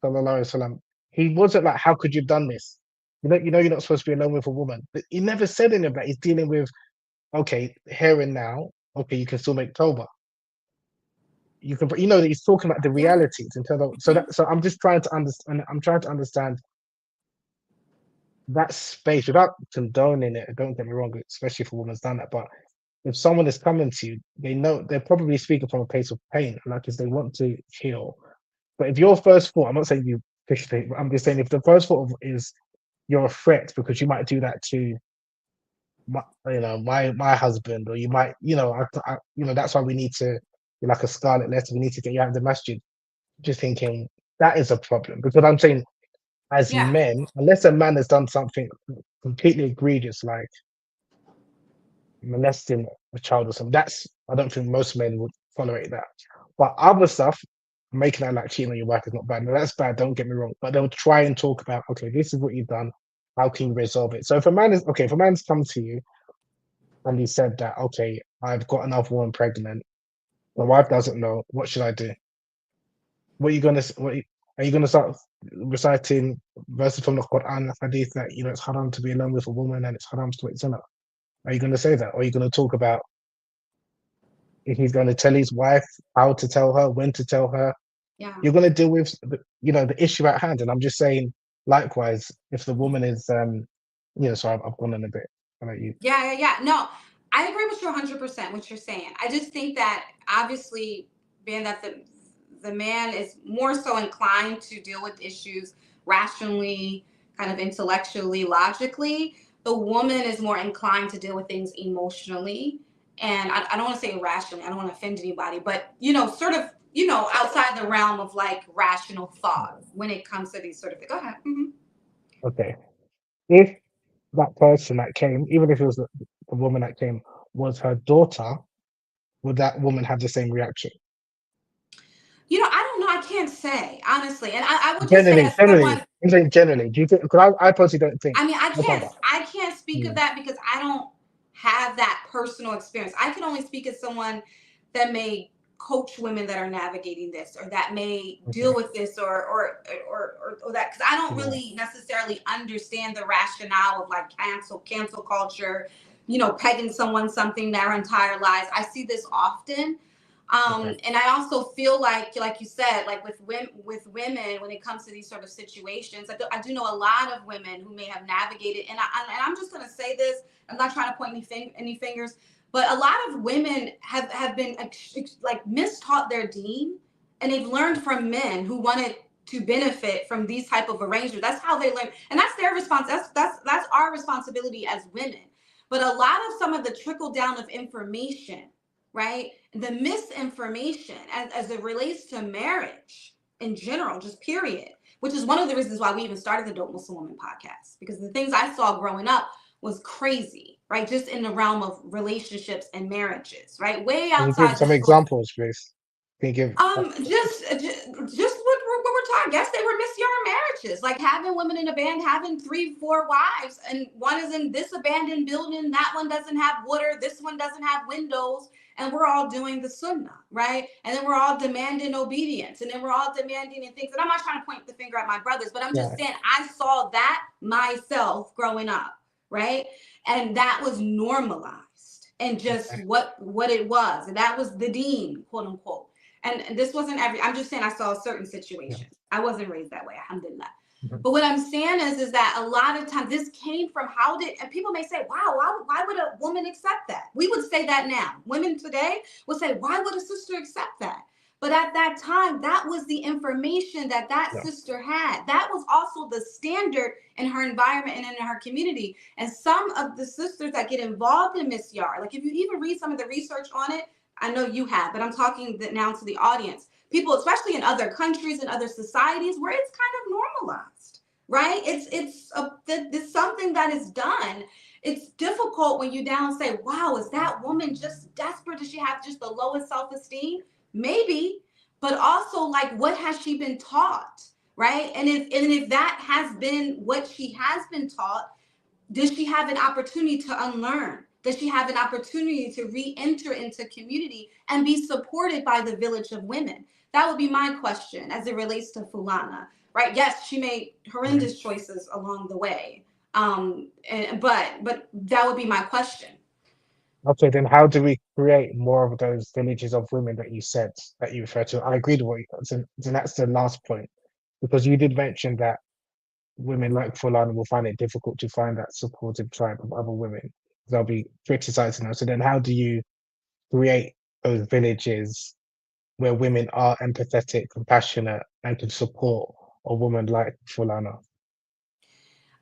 sallallahu alaihi wasallam, he wasn't like, how could you have done this? You're not supposed to be alone with a woman. But he never said any of that. He's dealing with, okay, here and now, okay, you can still make toba. You can that he's talking about the Yeah. realities in terms of so I'm just trying to understand. I'm trying to understand that space without condoning it. Don't get me wrong, especially if a woman's done that. But if someone is coming to you, they know they're probably speaking from a place of pain, like because they want to heal. But if your first thought, I'm not saying you fish it, but I'm just saying if the first thought is you're a threat because you might do that to my husband, or you might, that's why we need to, like a scarlet letter, we need to get you out of the masjid. Just thinking that is a problem because I'm saying as Yeah. men, unless a man has done something completely egregious like molesting a child or something, that's I don't think most men would tolerate that. But other stuff, making out like cheating on your wife is not bad. No, that's bad. Don't get me wrong. But they'll try and talk about, okay, this is what you've done. How can you resolve it? So if a man's come to you and he said that, okay, I've got another woman pregnant, my wife doesn't know. What should I do? What are you gonna? Are you gonna start reciting verses from the Quran, Hadith that it's haram to be alone with a woman and it's haram to commit zina? Are you gonna say that, or are you gonna talk about if he's going to tell his wife how to tell her, when to tell her, Yeah. you're going to deal with the issue at hand. And I'm just saying, likewise, if the woman is so I've gone on a bit. How about you? Yeah. No, I agree with you 100% what you're saying. I just think that obviously, being that the man is more so inclined to deal with issues rationally, kind of intellectually, logically, the woman is more inclined to deal with things emotionally. And I don't want to say irrationally, I don't want to offend anybody, but sort of, outside the realm of like rational thought when it comes to these sort of things. Go ahead. Okay. If that person that came, even if it was the woman that came, was her daughter, would that woman have the same reaction? I don't know. I can't say honestly, and I would just say Generally, as generally, someone. I'm saying generally. Do you think? Because I personally don't think I mean, my brother. I can't speak of Mm, that because I don't have that personal experience. I can only speak as someone that may coach women that are navigating this or that may deal okay. with this or that, because I don't Yeah. really necessarily understand the rationale of like cancel culture, pegging someone something their entire lives. I see this often. Okay. And I also feel like you said, like with women, when it comes to these sort of situations, I do know a lot of women who may have navigated, and I'm just gonna say this. I'm not trying to point any fingers, but a lot of women have been like mistaught their deen, and they've learned from men who wanted to benefit from these type of arrangements. That's how they learn, and that's their response. That's our responsibility as women. But a lot of some of the trickle down of information, right? The misinformation as it relates to marriage in general, just period, which is one of the reasons why we even started the Dope Muslim Woman podcast, because the things I saw growing up was crazy, right? Just in the realm of relationships and marriages, right? Way Can you give outside the some scope. examples, please? Can you give? Just what we're talking. I guess they were Misyar marriages, like having women in a band having 3, 4 wives, and one is in this abandoned building, that one doesn't have water, this one doesn't have windows, and we're all doing the sunnah, right? And then we're all demanding obedience, and then we're all demanding and things. And I'm not trying to point the finger at my brothers, but I'm just Yeah. saying I saw that myself growing up, right? And that was normalized and just Okay. what it was, and that was the dean, quote unquote. And this wasn't I'm just saying I saw certain Yeah. situations. I wasn't raised that way, alhamdulillah. Mhm. But what I'm saying is that a lot of times this came from and people may say, wow, why would a woman accept that? We would say that now. Women today would say, why would a sister accept that? But at that time, that was the information that Yeah. sister had. That was also the standard in her environment and in her community. And some of the sisters that get involved in Misyar, like if you even read some of the research on it, I know you have, but I'm talking now to the audience. People, especially in other countries and other societies where it's kind of normalized, right? It's something that is done. It's difficult when you down say, "Wow, is that woman just desperate? Does she have just the lowest self-esteem?" Maybe, but also like, what has she been taught, right? And if that has been what she has been taught, does she have an opportunity to unlearn? Does she have an opportunity to re-enter into community and be supported by the village of women? That would be my question as it relates to Fulana, right? Yes, she made Mhm. horrendous choices along the way, but that would be my question. Okay, then how do we create more of those villages of women that you said that you refer to? I agreed with what you, so that's the last point because you did mention that women like Fulani will find it difficult to find that supportive tribe of other women. They'll be criticizing them. So then how do you create those villages where women are empathetic, compassionate, and can support a woman like Fulana?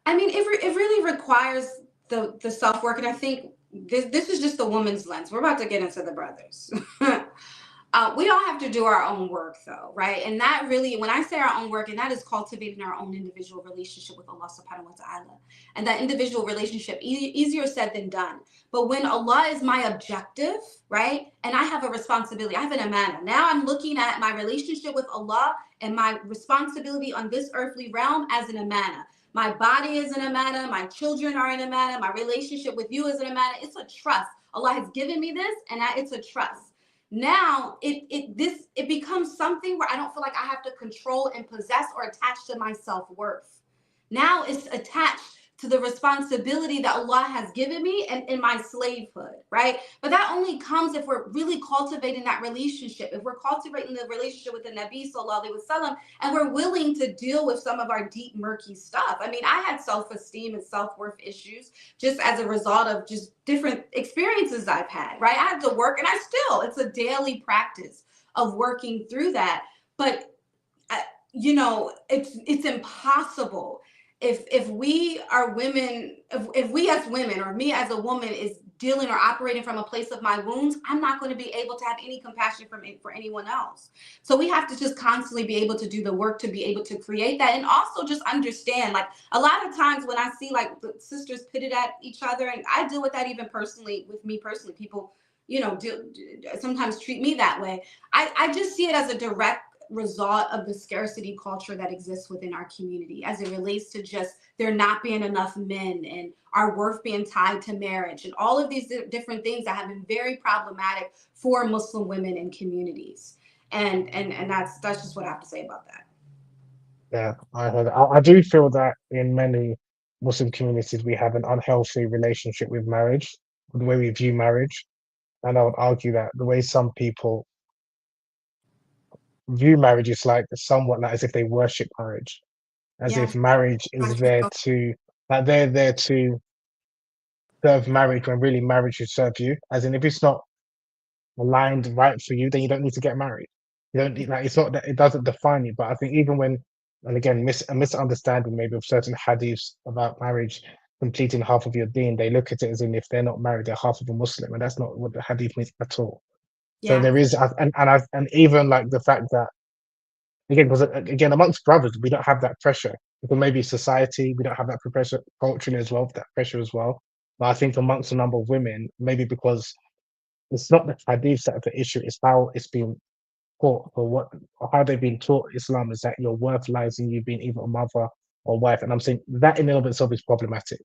I mean, it really requires the self work, and I think this is just the woman's lens. We're about to get into the brothers. We all have to do our own work, though, right? And that really, when I say our own work, and that is cultivating our own individual relationship with Allah Subhanahu wa Taala, and that individual relationship, easier said than done. But when Allah is my objective, right, and I have a responsibility, I have an amana. Now I'm looking at my relationship with Allah and my responsibility on this earthly realm as an amana. My body is an amana. My children are an amana. My relationship with you is an amana. It's a trust. Allah has given me this, and it's a trust. Now it becomes something where I don't feel like I have to control and possess or attach to my self-worth. Now it's attached to the responsibility that Allah has given me and in my slavehood, right? But that only comes if we're really cultivating that relationship, if we're cultivating the relationship with the Nabi Sallallahu Alaihi Wasallam, and we're willing to deal with some of our deep, murky stuff. I mean, I had self-esteem and self-worth issues just as a result of just different experiences I've had, right? I had to work, and it's a daily practice of working through that. But it's impossible if we are women, if we as women, or me as a woman, is dealing or operating from a place of my wounds, I'm not going to be able to have any compassion for anyone else. So we have to just constantly be able to do the work to be able to create that, and also just understand, like, a lot of times when I see like the sisters pitted at each other, and I deal with that even personally, with me personally, people sometimes treat me that way. I just see it as a direct result of the scarcity culture that exists within our community, as it relates to just there not being enough men, and our worth being tied to marriage, and all of these different things that have been very problematic for Muslim women and communities. And that's just what I have to say about that. Yeah, I heard. I do feel that in many Muslim communities we have an unhealthy relationship with marriage, the way we view marriage, and I would argue that the way some people view marriage is like somewhat like as if they worship marriage, as Yeah, if marriage is there to, like, they're there to serve marriage when really marriage should serve you. As in, if it's not aligned right for you, then you don't need to get married. You don't need, like, it's not that it doesn't define you. But I think even when, and again, a misunderstanding maybe of certain hadiths about marriage completing half of your deen, they look at it as in if they're not married, they're half of a Muslim, and that's not what the hadith means at all. So yeah, there is, and even like the fact that, again, because again, amongst brothers, we don't have that pressure. Because maybe society, we don't have that pressure culturally as well, that pressure as well. But I think amongst a number of women, maybe because it's not the hadiths that are the issue, it's how it's being taught, or how they've been taught Islam, is that your worth lies in you being either a mother or wife. And I'm saying that in and of itself is problematic,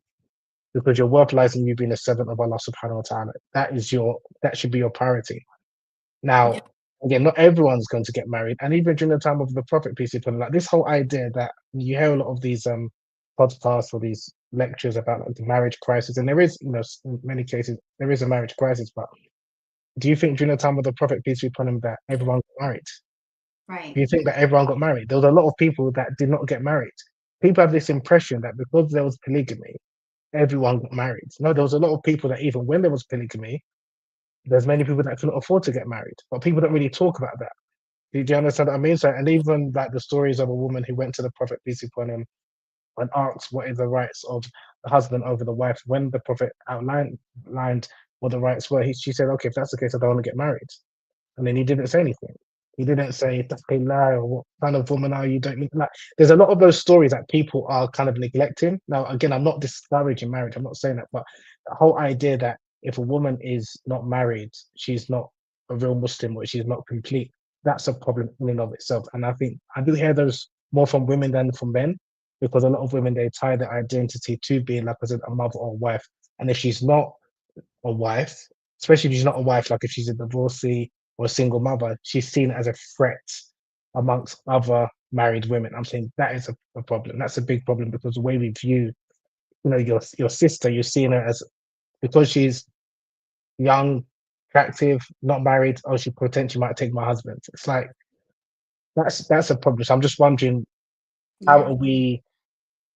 because your worth lies in you being a servant of Allah subhanahu wa ta'ala. That should be your priority. yeah, Now, again, not everyone's going to get married, and even during the time of the Prophet, peace be upon him, like this whole idea that you hear a lot of these podcasts or these lectures about like the marriage crisis, and there is, in many cases there is a marriage crisis. But do you think during the time of the Prophet, peace be upon him, that everyone got married? Do right, you think that everyone got married? There was a lot of people that did not get married. People have this impression that because there was polygamy, everyone got married. No, there was a lot of people that even when there was polygamy, there's many people that couldn't afford to get married, but people don't really talk about that. Do you understand what I mean? So, and even like the stories of a woman who went to the Prophet, peace be upon him, and asked what is the rights of the husband over the wife. When the Prophet outlined what the rights were, she said, "Okay, if that's the case, I don't want to get married." And then he didn't say anything. He didn't say lie or what kind of woman are you? Don't mean like. There's a lot of those stories that people are kind of neglecting. Now, again, I'm not discouraging marriage. I'm not saying that, but the whole idea that if a woman is not married, she's not a real Muslim or she's not complete. That's a problem in and of itself. And I think I do hear those more from women than from men, because a lot of women, they tie their identity to being, like I said, a mother or a wife. And if she's not a wife, especially if she's not a wife, like if she's a divorcee or a single mother, she's seen as a threat amongst other married women. I'm saying that is a problem. That's a big problem, because the way we view, your sister, you're seeing her as, because she's young, attractive, not married, oh, she potentially might take my husband. It's like that's a problem. So I'm just wondering, how yeah. are we?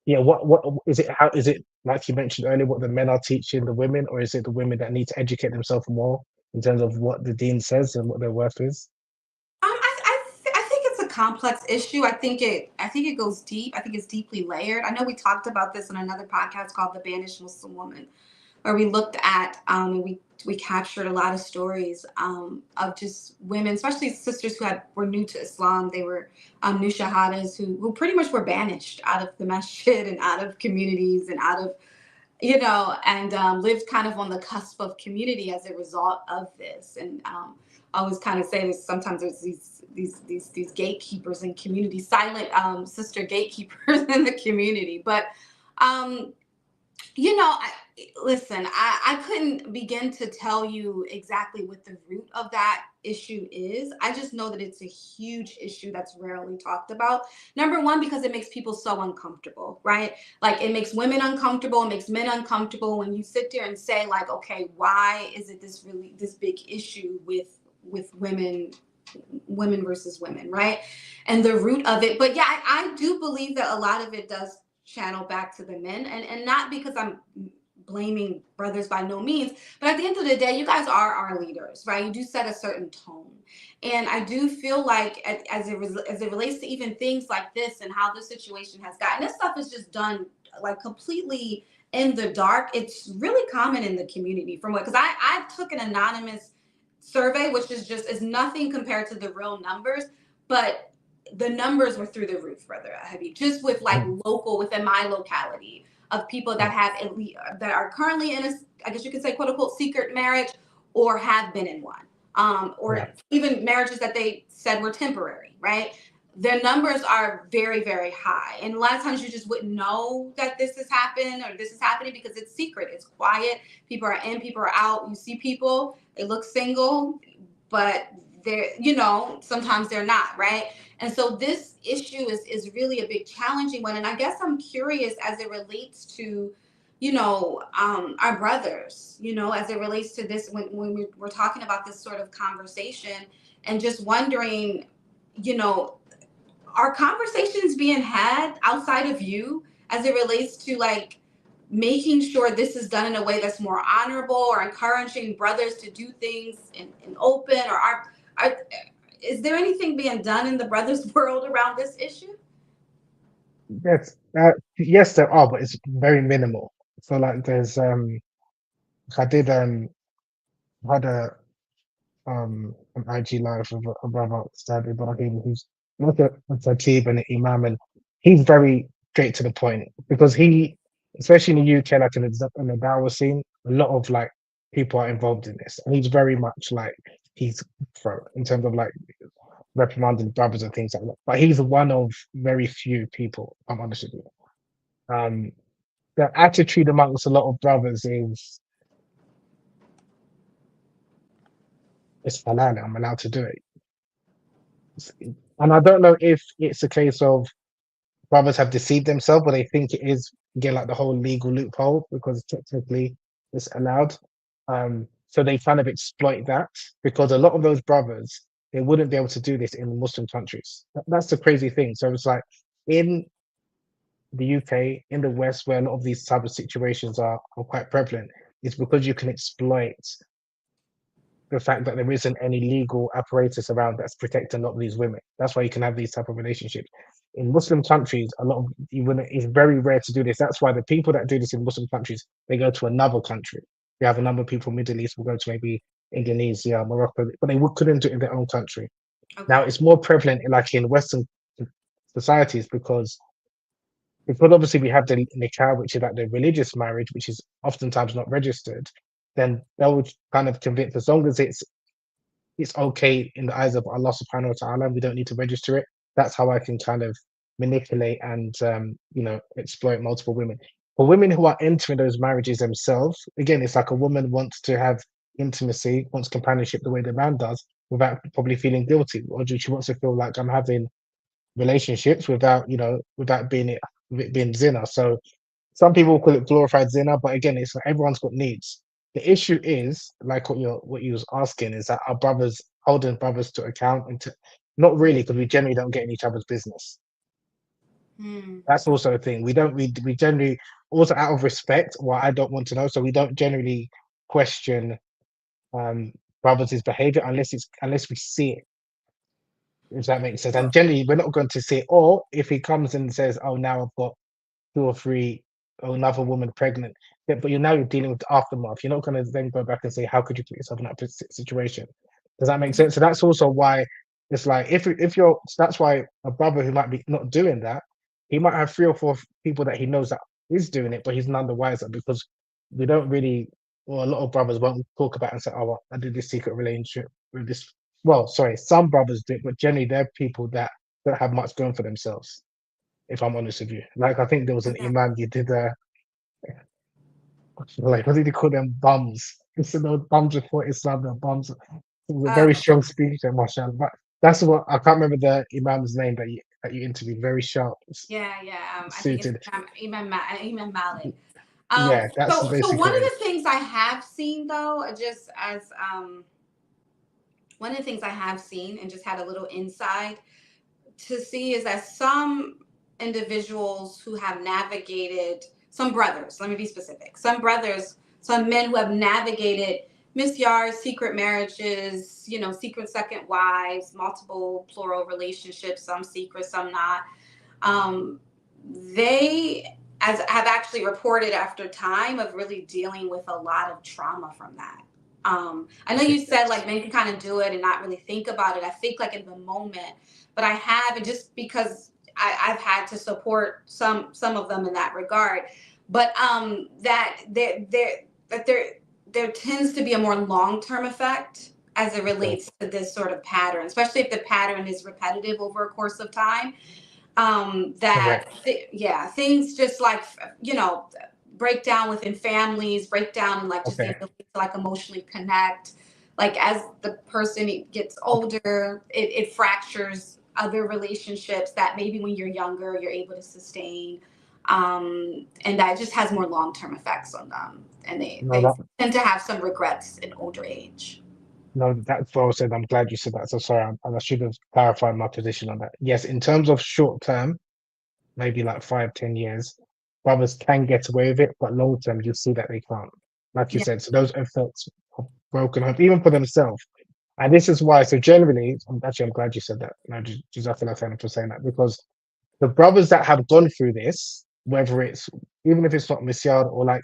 Yeah, what is it? How is it? Like you mentioned earlier, what the men are teaching the women, or is it the women that need to educate themselves more in terms of what the dean says and what their worth is? I think it's a complex issue. I think it goes deep. I think it's deeply layered. I know we talked about this in another podcast called "The Banished Muslim Woman," where we looked at we captured a lot of stories of just women, especially sisters who were new to Islam. They were new shahadas who pretty much were banished out of the masjid and out of communities and out of and lived kind of on the cusp of community as a result of this. And I always kind of say this. Sometimes there's these gatekeepers in community, silent sister gatekeepers in the community. But um, Listen, I couldn't begin to tell you exactly what the root of that issue is. I just know that it's a huge issue that's rarely talked about. Number one, because it makes people so uncomfortable, right? Like it makes women uncomfortable, it makes men uncomfortable when you sit there and say, like, okay, why is it this big issue with women versus women, right? And the root of it. But yeah, I do believe that a lot of it does channel back to the men, and not because I'm blaming brothers by no means, but at the end of the day, you guys are our leaders, right? You do set a certain tone, and I do feel like as it relates to even things like this and how the situation has gotten, this stuff is just done like completely in the dark. It's really common in the community from what, because I took an anonymous survey, which is nothing compared to the real numbers, but the numbers were through the roof, brother Habib, just with like Mm, local within my locality of people that mm, have at least that are currently in a, I guess you could say, quote unquote, secret marriage, or have been in one, or yeah, even marriages that they said were temporary, right? Their numbers are very, very high, and a lot of times you just wouldn't know that this has happened or this is happening because it's secret, it's quiet. People are in, people are out. You see people, they look single, but they're, sometimes they're not, right? And so this issue is really a big challenging one. And I guess I'm curious as it relates to, our brothers, as it relates to this when we're talking about this sort of conversation, and just wondering, you know, are conversations being had outside of you as it relates to like making sure this is done in a way that's more honorable, or encouraging brothers to do things in open, or are is there anything being done in the brothers world around this issue? yes, yes, there are, but it's very minimal. So like, there's I did had an IG live with a brother, Ustad Ibrahim, who's like a Khatib and an Imam, and he's very straight to the point because he, especially in the UK, like in the Dawah scene, a lot of like people are involved in this, and he's very much like he's pro in terms of like reprimanding brothers and things like that. But he's one of very few people, I'm honest with you. The attitude amongst a lot of brothers is it's halal, I'm allowed to do it. And I don't know if it's a case of brothers have deceived themselves, but they think it is again like the whole legal loophole because technically it's allowed. So they kind of exploit that because a lot of those brothers they wouldn't be able to do this in Muslim countries. That's the crazy thing. So it's like in the UK, in the West, where a lot of these type of situations are quite prevalent, it's because you can exploit the fact that there isn't any legal apparatus around that's protecting a lot of these women. That's why you can have these type of relationships. In Muslim countries, a lot of you wouldn't, it's very rare to do this. That's why the people that do this in Muslim countries, they go to another country. We have a number of people from Middle East will go to maybe Indonesia, Morocco, but they couldn't do it in their own country. Now Okay. it's more prevalent like in Western societies because obviously we have the nikah, which is like the religious marriage, which is oftentimes not registered. Then they would kind of convince as long as it's okay in the eyes of Allah subhanahu wa ta'ala. We don't need to register it. That's how I can kind of manipulate and exploit multiple women. For women who are entering those marriages themselves, again, it's like a woman wants to have intimacy, wants companionship the way the man does, without probably feeling guilty, or she wants to feel like I'm having relationships without without being zina. So some people call it glorified zina, but again, it's like everyone's got needs. The issue is, like what you was asking, is that our brothers holding brothers to account and to not really because we generally don't get in each other's business. Hmm. That's also a thing. We generally also out of respect, well, I don't want to know, so we don't generally question um brothers' behavior unless we see it, if that makes sense. And Well, generally we're not going to see it. Or if he comes and says, oh, now I've got two or three or another woman pregnant. Yeah, but you're dealing with the aftermath. You're not going to then go back and say, how could you put yourself in that situation? Does that make sense? So that's also why it's like if you're that's why a brother who might be not doing that, he might have three or four people that he knows that is doing it, but he's none the wiser because we don't really, or a lot of brothers won't talk about and say, oh, well, I did this secret relationship with this. Well, sorry, some brothers do, but generally they're people that don't have much going for themselves, if I'm honest with you. Like I think there was an okay. imam you did like what did he call them, bums? He said those bums before Islam, they're bums. It was a very Oh, strong speech there, mashallah. But that's what I can't remember the Imam's name that you interviewed. Very sharp, yeah, yeah. I think it's suited. Imam Malik. Yeah, that's So one basically of it. the things I have seen though, just as one of the things I have seen and just had a little insight to see is that some individuals who have navigated, some brothers, let me be specific, some brothers, some men who have navigated Misyars, secret marriages, secret second wives, multiple plural relationships, some secret, some not. Um, they as have actually reported after time of really dealing with a lot of trauma from that. I know you said like Yes, men can kind of do it and not really think about it. I think like in the moment, but I have, and just because I've had to support some of them in that regard, but there tends to be a more long term effect as it sure, relates to this sort of pattern, especially if the pattern is repetitive over a course of time. correct. Yeah, things just like break down within families, break down and like just the Okay, ability to like emotionally connect. Like as the person gets okay. older, it fractures other relationships that maybe when you're younger you're able to sustain, and that just has more long-term effects on them, and No, they that tend to have some regrets in older age. no, that's what I said. I'm glad you said that. So sorry, and I should have clarified my position on that. Yes, in terms of short term, maybe like 5, 10 years, brothers can get away with it, but long term, you see that they can't. Like you Yeah, said, so those effects of broken homes, even for themselves. And this is why, so generally, I'm glad you said that. No, Jazakallah khairan for saying that, because the brothers that have gone through this, whether it's, even if it's not misyar or like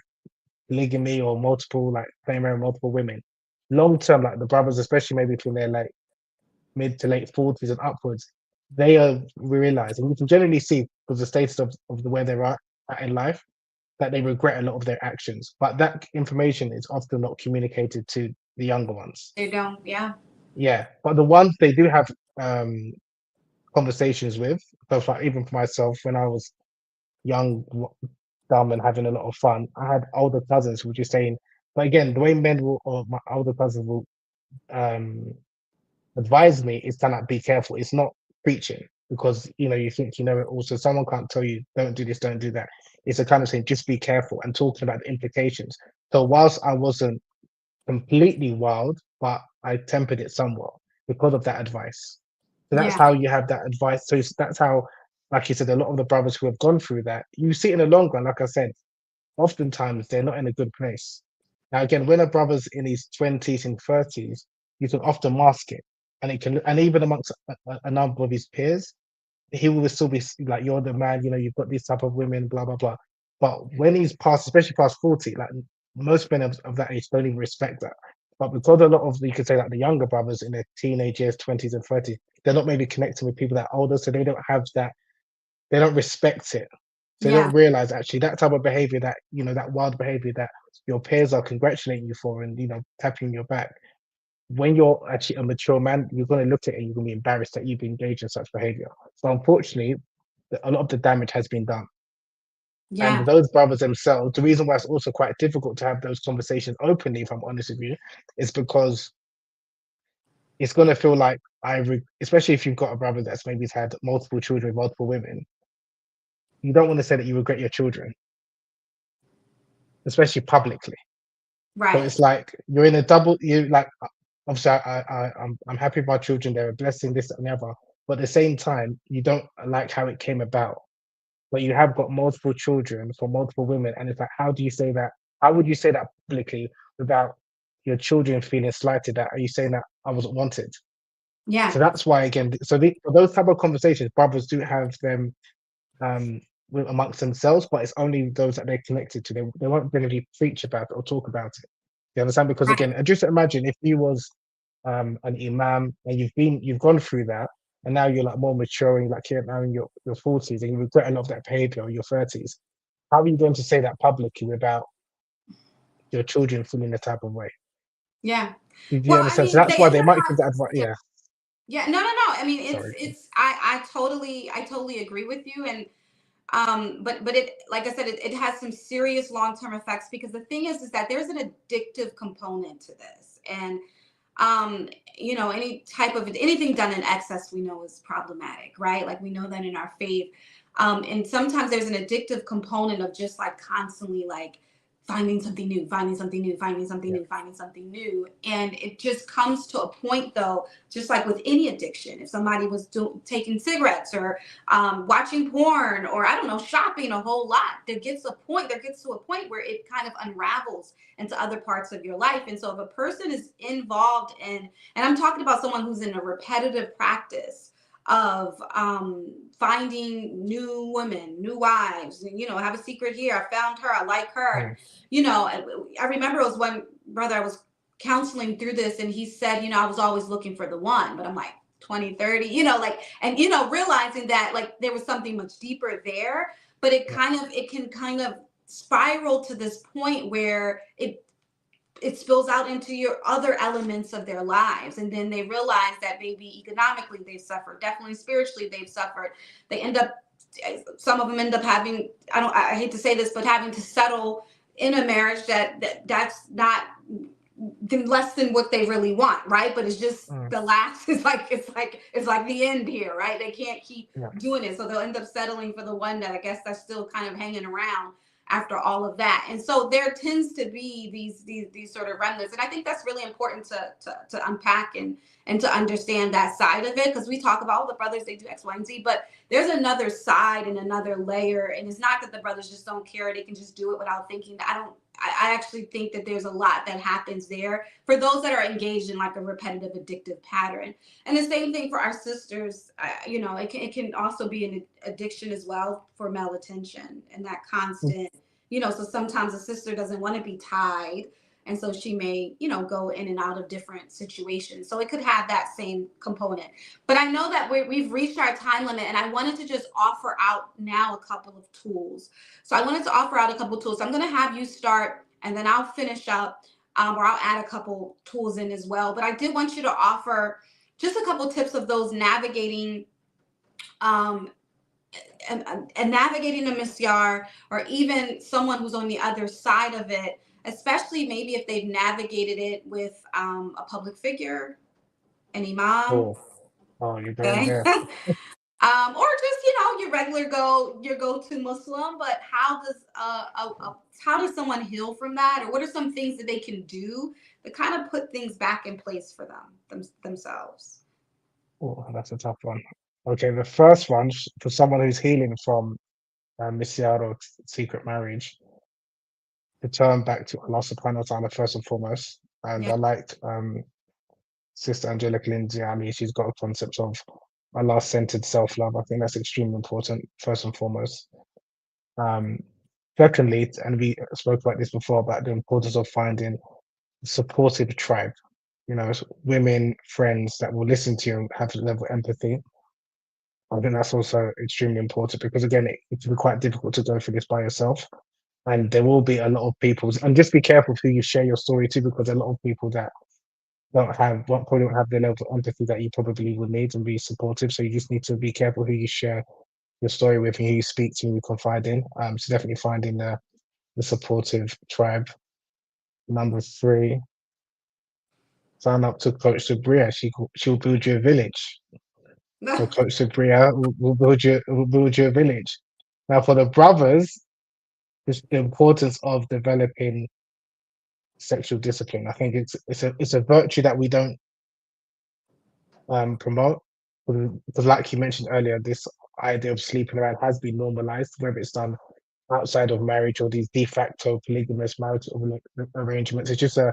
polygamy or multiple, like playing around with multiple women, long term, like the brothers, especially maybe between their like mid to late 40s and upwards, they are realizing, you can generally see because the status of the where they're at in life, that they regret a lot of their actions. But that information is often not communicated to the younger ones. they don't. Yeah, Yeah. But the ones they do have conversations with, so for, even for myself, when I was young, dumb, and having a lot of fun, I had older cousins who were just saying, but again, the way men will, or my older cousins will um advised me is to like be careful. It's not preaching because you think you know it all. So someone can't tell you don't do this, don't do that. It's a kind of saying just be careful and talking about the implications. So whilst I wasn't completely wild, but I tempered it somewhat because of that advice. So that's yeah, how you have that advice. So that's how, like you said, a lot of the brothers who have gone through that, you see in the long run, like I said, oftentimes they're not in a good place. Now, again, when a brother's in his 20s and 30s, you can often mask it. And it can, and even amongst a number of his peers, he will still be like, you're the man, you've got these type of women, blah, blah, blah. But when he's past, especially past 40, like most men of that age don't even respect that. But because a lot of, you could say, like the younger brothers in their teenage years, 20s and 30s, they're not maybe connecting with people that are older, so they don't have that, they don't respect it. So they yeah, don't realize actually that type of behavior, that that wild behavior that your peers are congratulating you for and tapping your back. When you're actually a mature man, you're going to look at it and you're going to be embarrassed that you've engaged in such behavior. So unfortunately, a lot of the damage has been done. And yeah, those brothers themselves, the reason why it's also quite difficult to have those conversations openly, if I'm honest with you, is because it's going to feel like especially if you've got a brother that's maybe had multiple children, multiple women, you don't want to say that you regret your children, especially publicly. So right. it's like you're in a double. You like obviously I'm happy with my children. They're a blessing, this and the other. But at the same time, you don't like how it came about. But you have got multiple children for multiple women, and it's like, how do you say that? How would you say that publicly without your children feeling slighted? That are you saying that I wasn't wanted? Yeah, So that's why again. So for those type of conversations, brothers do have them um, amongst themselves, but it's only those that they're connected to. They won't really preach about it or talk about it. You understand? Because right. again, and just imagine if you was an imam and you've gone through that, and now you're like more maturing, like you're now in your 40s, and you regret a lot of that behavior in your 30s. How are you going to say that publicly without your children feeling the type of way? Yeah. Do you Well, I understand? So mean, that's the why they might give intercom. that advice. Yeah, Yeah, yeah. No, no, no. I mean, sorry. I totally agree with you, and But it, like I said, it has some serious long-term effects, because the thing is that there's an addictive component to this. And um any type of anything done in excess, we know, is problematic, right? Like, we know that in our faith. And sometimes there's an addictive component of just like constantly like finding something new, finding something new, finding something Yeah. new, finding something new. And it just comes to a point, though, just like with any addiction. If somebody was taking cigarettes, or watching porn, or I don't know, shopping a whole lot, there gets to a point where it kind of unravels into other parts of your life. And so if a person is involved in, and I'm talking about someone who's in a repetitive practice of finding new women, new wives, and, I have a secret here, I found her, I like her. And, Mm. I remember it was one brother I was counseling through this, and he said, I was always looking for the one. But I'm like, 20, 30, like, and, realizing that, like, there was something much deeper there. But Yeah. it can kind of spiral to this point where it spills out into your other elements of their lives. And then they realize that maybe economically they've suffered, definitely spiritually they've suffered. They end up, some of them end up having, I hate to say this, but having to settle in a marriage that's not less than what they really want, right? But it's just Mm. the last, it's like the end here, right? They can't keep Yeah. doing it, so they'll end up settling for the one that, I guess, that's still kind of hanging around after all of that. And so there tends to be these sort of remnants, and I think that's really important to unpack and to understand that side of it, because we talk about all the brothers, they do X, Y, and Z, but there's another side and another layer. And it's not that the brothers just don't care, they can just do it without thinking. I actually think that there's a lot that happens there for those that are engaged in like a repetitive addictive pattern. And the same thing for our sisters. It can also be an addiction as well, for male attention and that Mm. constant. So sometimes a sister doesn't want to be tied, and so she may, go in and out of different situations. So it could have that same component. But I know that we've reached our time limit, and I wanted to just offer out now a couple of tools. So I wanted to offer out a couple of tools. So I'm going to have you start, and then I'll finish up, or I'll add a couple tools in as well. But I did want you to offer just a couple tips of those navigating, um, and navigating a misyar, or even someone who's on the other side of it, especially maybe if they've navigated it with a public figure, an imam, Oh, oh, you're going okay? there. Or just, your go-to Muslim. But how does someone heal from that, or what are some things that they can do to kind of put things back in place for themselves? Oh, that's a tough one. Okay, the first one for someone who's healing from Misyar or secret marriage, to turn back to Allah subhanahu wa ta'ala first and foremost. And Yeah. I like Sister Angelica Lindsay Ali, she's got a concept of Allah-centered self-love. I think that's extremely important, first and foremost. Um, Secondly, and we spoke about this before, about the importance of finding a supportive tribe, women, friends that will listen to you and have a level of empathy. I think that's also extremely important because, again, it can be quite difficult to go through this by yourself. And there will be a lot of people, and just be careful who you share your story to, because a lot of people that probably don't have the level of empathy that you probably would need and be supportive. So you just need to be careful who you share your story with and who you speak to and you confide in. So definitely finding the supportive tribe. Number three, sign up to Coach Sabria. She'll build you a village. So Coach Sabria will build you a village. Now for the brothers, it's the importance of developing sexual discipline. I think it's a virtue that we don't promote, because like you mentioned earlier, this idea of sleeping around has been normalized, whether it's done outside of marriage or these de facto polygamous marriage arrangements. It's just a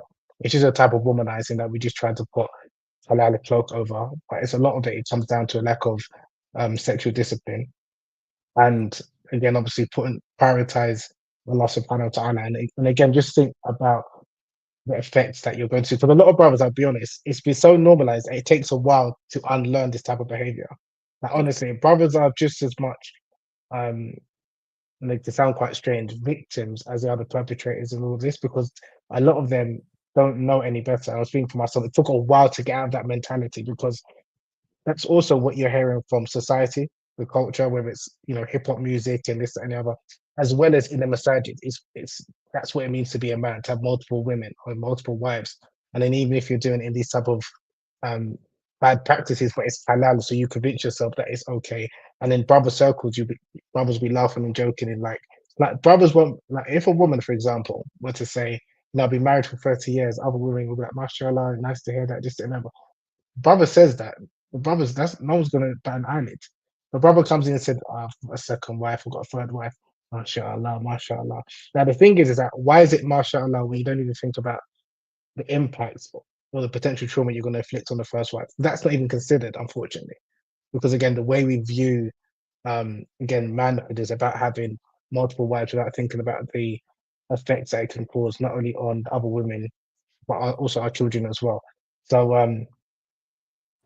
type of womanizing that we just try to put halal a cloak over. But it's a lot of it. It comes down to a lack of sexual discipline, and again, obviously putting prioritize Allah subhanahu wa ta'ala, and again, just think about the effects that you're going to. For a lot of brothers, I'll be honest, it's been so normalized. It takes a while to unlearn this type of behavior. Like honestly, brothers are just as much, um, like to sound quite strange, victims as the other perpetrators in all of this, because a lot of them don't know any better. I was speaking for myself. It took a while to get out of that mentality, because that's also what you're hearing from society. the culture, whether it's hip hop music and this and the other, as well as in the masajid. It's that's what it means to be a man, to have multiple women or multiple wives. And then even if you're doing in these type of um bad practices, but it's halal, so you convince yourself that it's okay. And in brother circles, brothers be laughing and joking, and like brothers won't, like, if a woman, for example, were to say, I've been married for 30 years, other women will be like, mashallah, nice to hear that, this and that. Brother says that. The brother's that's no one's gonna bat an eyelid. The brother comes in and said, I've got a second wife, I've got a third wife. MashaAllah, MashaAllah. Now the thing is that why is it MashaAllah when you don't even think about the impacts or the potential trauma you're gonna inflict on the first wife? That's not even considered, unfortunately. Because again, the way we view again manhood is about having multiple wives without thinking about the effects that it can cause not only on other women but also our children as well. So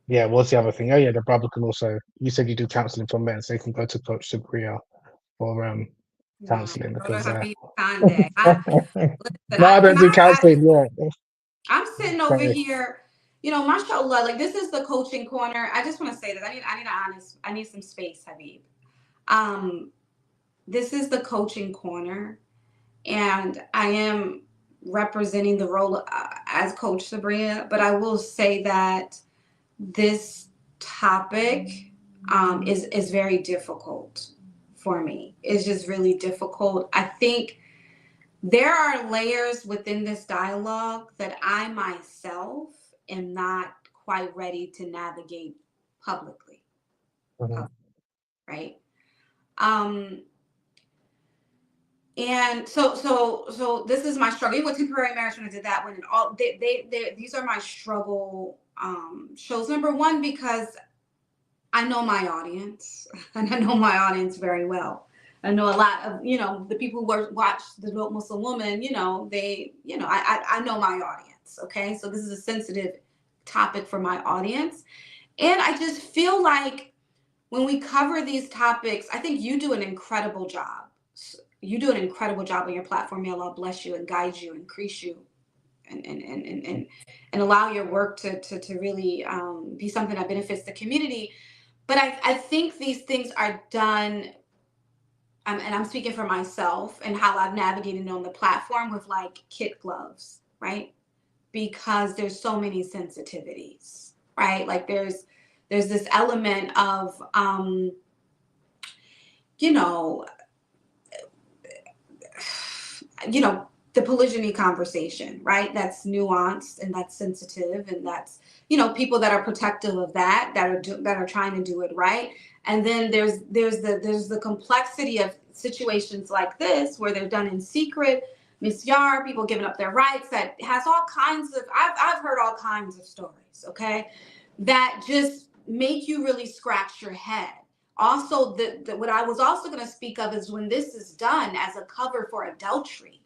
yeah, what's the other thing? Oh yeah, the brother can also. You said you do counselling for men, so they can go to Coach Sabria for No, counselling go to because Habib Kande. Listen, no, I don't do counselling. Yeah, I'm sitting over sorry. here, mashallah, like this is the coaching corner. I just want to say that I need some space, Habib. Um, this is the coaching corner, and I am representing the role as Coach Sabria, but I will say that this topic is very difficult for me. It's just really difficult. I think there are layers within this dialogue that I myself am not quite ready to navigate publicly, Mhm, right? Um, and so this is my struggle. Even with temporary marriage, when I did that one, and all they these are my struggle shows. Number one, because I know my audience, and I know my audience very well. I know a lot of the people who watch the Dope Muslim Woman. I know my audience. Okay, so this is a sensitive topic for my audience, and I just feel like when we cover these topics, I think you do an incredible job. You do an incredible job on your platform. May Allah bless you and guide you, increase you, and allow your work to really be something that benefits the community. But I think these things are done, and I'm speaking for myself and how I've navigated on the platform with like kid gloves, right? Because there's so many sensitivities, right? Like there's this element of you know you know the polygyny conversation, right? That's nuanced and that's sensitive, and that's people that are protective of that are trying to do it right. And then there's the complexity of situations like this where they're done in secret. Misyar, people giving up their rights, that has all kinds of I've heard all kinds of stories, okay, that just make you really scratch your head. Also, what I was also going to speak of is when this is done as a cover for adultery.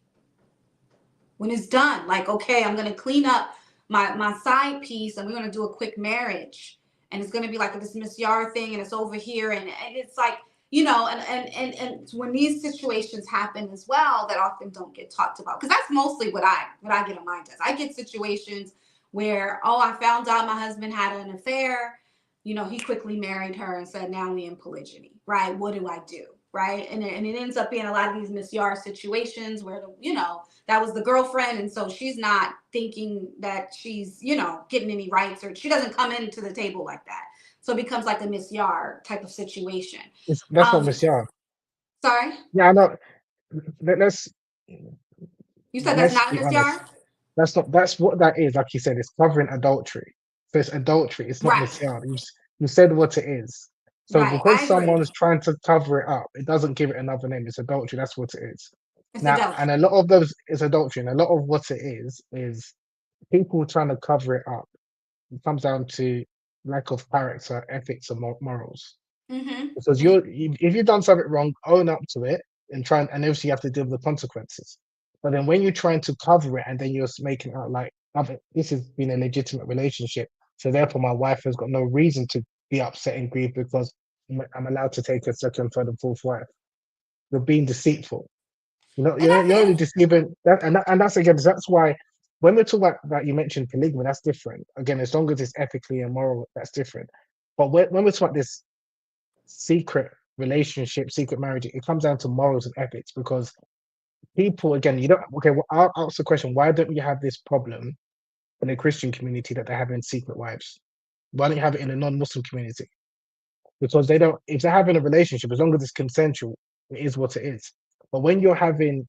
When it's done, like, okay, I'm going to clean up my side piece, and we're going to do a quick marriage, and it's going to be like this Miss Yard thing, and it's over here, and it's like and when these situations happen as well, that often don't get talked about, because that's mostly what I get on my desk. I get situations where, oh, I found out my husband had an affair. He quickly married her and said, now we in polygyny, right? What do I do? Right. And it ends up being a lot of these Miss Yar situations where, that was the girlfriend. And so she's not thinking that she's, getting any rights, or she doesn't come into the table like that. So it becomes like a Miss Yar type of situation. that's not Um, Misyar. sorry, Yeah, I know. Let's you said that's let's not a be Miss honest. Yar? That's what that is. Like you said, it's covering adultery. So it's adultery. It's not Right. Misyar. You said what it is. So Right. because I agree. someone's trying to cover it up, it doesn't give it another name. It's adultery. That's what it is. It's Now, adultery. and a lot of those is adultery, and a lot of what it is people trying to cover it up. It comes down to lack of character, ethics, and morals. Mm-hmm. Because if you've done something wrong, own up to it and and obviously you have to deal with the consequences. But then when you're trying to cover it and then you're making it out like, this has been a legitimate relationship, so therefore my wife has got no reason to be upset and grieve because I'm allowed to take a second, third, and fourth wife. You're being deceitful. And that's You're only it. deceiving that, and that's again, that's why when we're talking about that, you mentioned polygamy, that's different. Again, as long as it's ethically and moral, that's different. But when we're talking about this secret relationship, secret marriage, it comes down to morals and ethics because people, again, you don't, okay, well, I'll ask the question, why don't we have this problem in the Christian community that they're having secret wives? Why don't you have it in a non-Muslim community? Because they don't, if they're having a relationship, as long as it's consensual, it is what it is. But when you're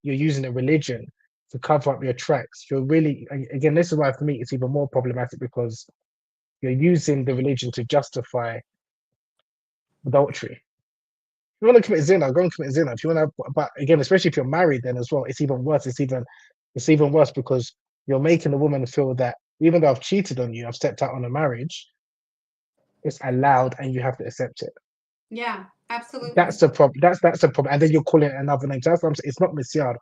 using a religion to cover up your tracks, you're really, again, this is why for me it's even more problematic because you're using the religion to justify adultery. If you want to commit zina, go and commit zina. If you want to, but again, especially if you're married, then as well, it's even worse. It's even worse because you're making the woman feel that even though I've cheated on you, I've stepped out on a marriage, it's allowed and you have to accept it. Yeah, That's absolutely. the problem. That's the problem. And then you're calling it another name. So that's what I'm saying. It's not Misyar.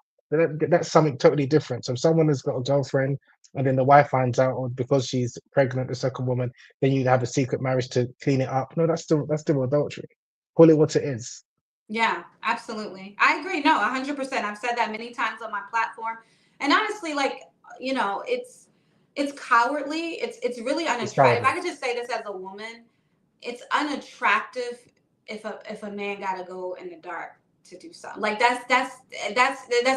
That's something totally different. So if someone has got a girlfriend and then the wife finds out, or because she's pregnant, the second woman, then you have a secret marriage to clean it up. No, that's still adultery. Call it what it is. Yeah, absolutely. I agree. No, 100%. I've said that many times on my platform. And honestly, like, it's cowardly. It's really It's unattractive. If cowardly. I could just say this as a woman, it's unattractive if a man got to go in the dark to do something. Like that's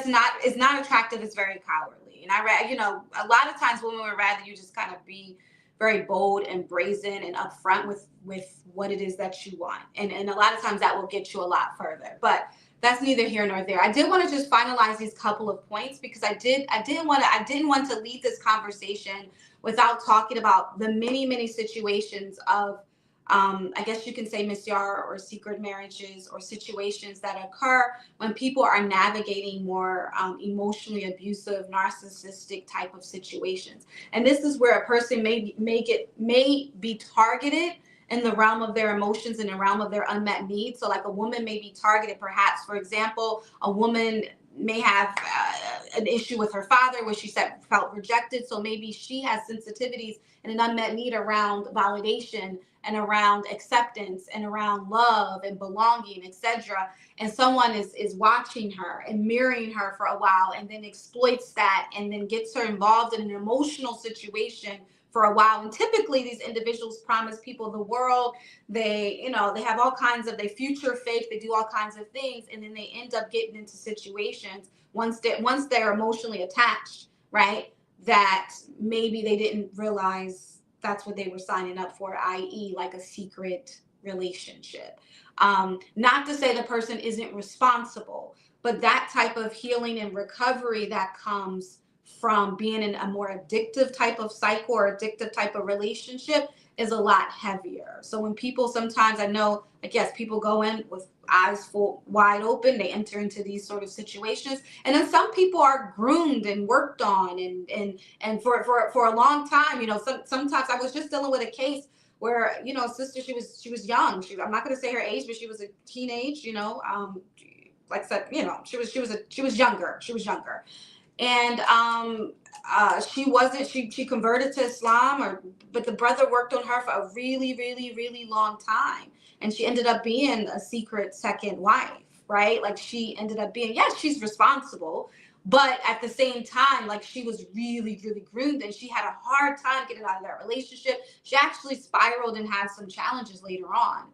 not, it's not attractive, it's very cowardly. And a lot of times women would rather you just kind of be very bold and brazen and upfront with what it is that you want, and a lot of times that will get you a lot further. But that's neither here nor there. I did want to just finalize these couple of points because I didn't want to lead this conversation without talking about the many situations of, I guess you can say, misyar or secret marriages or situations that occur when people are navigating more emotionally abusive, narcissistic type of situations. And this is where a person may be targeted in the realm of their emotions and the realm of their unmet needs. So, like a woman may be targeted, perhaps, for example, a woman may have an issue with her father where she felt rejected. So maybe she has sensitivities and an unmet need around validation and around acceptance and around love and belonging, etc. And someone is watching her and mirroring her for a while and then exploits that and then gets her involved in an emotional situation for a while. And typically these individuals promise people the world. They have all kinds of, they future faith, they do all kinds of things, and then they end up getting into situations once they're emotionally attached, right? That maybe they didn't realize that's what they were signing up for, i.e., like a secret relationship. Not to say the person isn't responsible, but that type of healing and recovery that comes from being in a more addictive type of cycle or addictive type of relationship is a lot heavier. So when people, sometimes I know, like, yes, people go in with eyes full wide open, they enter into these sort of situations, and then some people are groomed and worked on and for a long time. Sometimes I was just dealing with a case where, sister, she was young. I'm not going to say her age, but she was a teenage. Like I said, she was younger. She was younger, and she wasn't she converted to Islam, but the brother worked on her for a really really really long time, and she ended up being a secret second wife, right? Like, she ended up being, yes, she's responsible, but at the same time, like, she was really really groomed, and she had a hard time getting out of that relationship. She actually spiraled and had some challenges later on,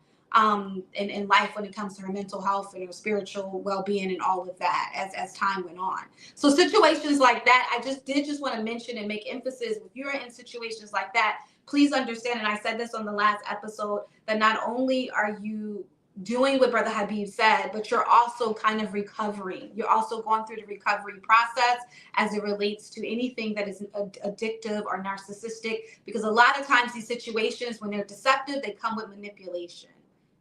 in life, when it comes to her mental health and her spiritual well-being and all of that, as time went on. So situations like that, I just want to mention and make emphasis. If you're in situations like that, please understand, and I said this on the last episode, that not only are you doing what Brother Habib said, but you're also kind of recovering. You're also going through the recovery process as it relates to anything that is addictive or narcissistic, because a lot of times these situations, when they're deceptive, they come with manipulation,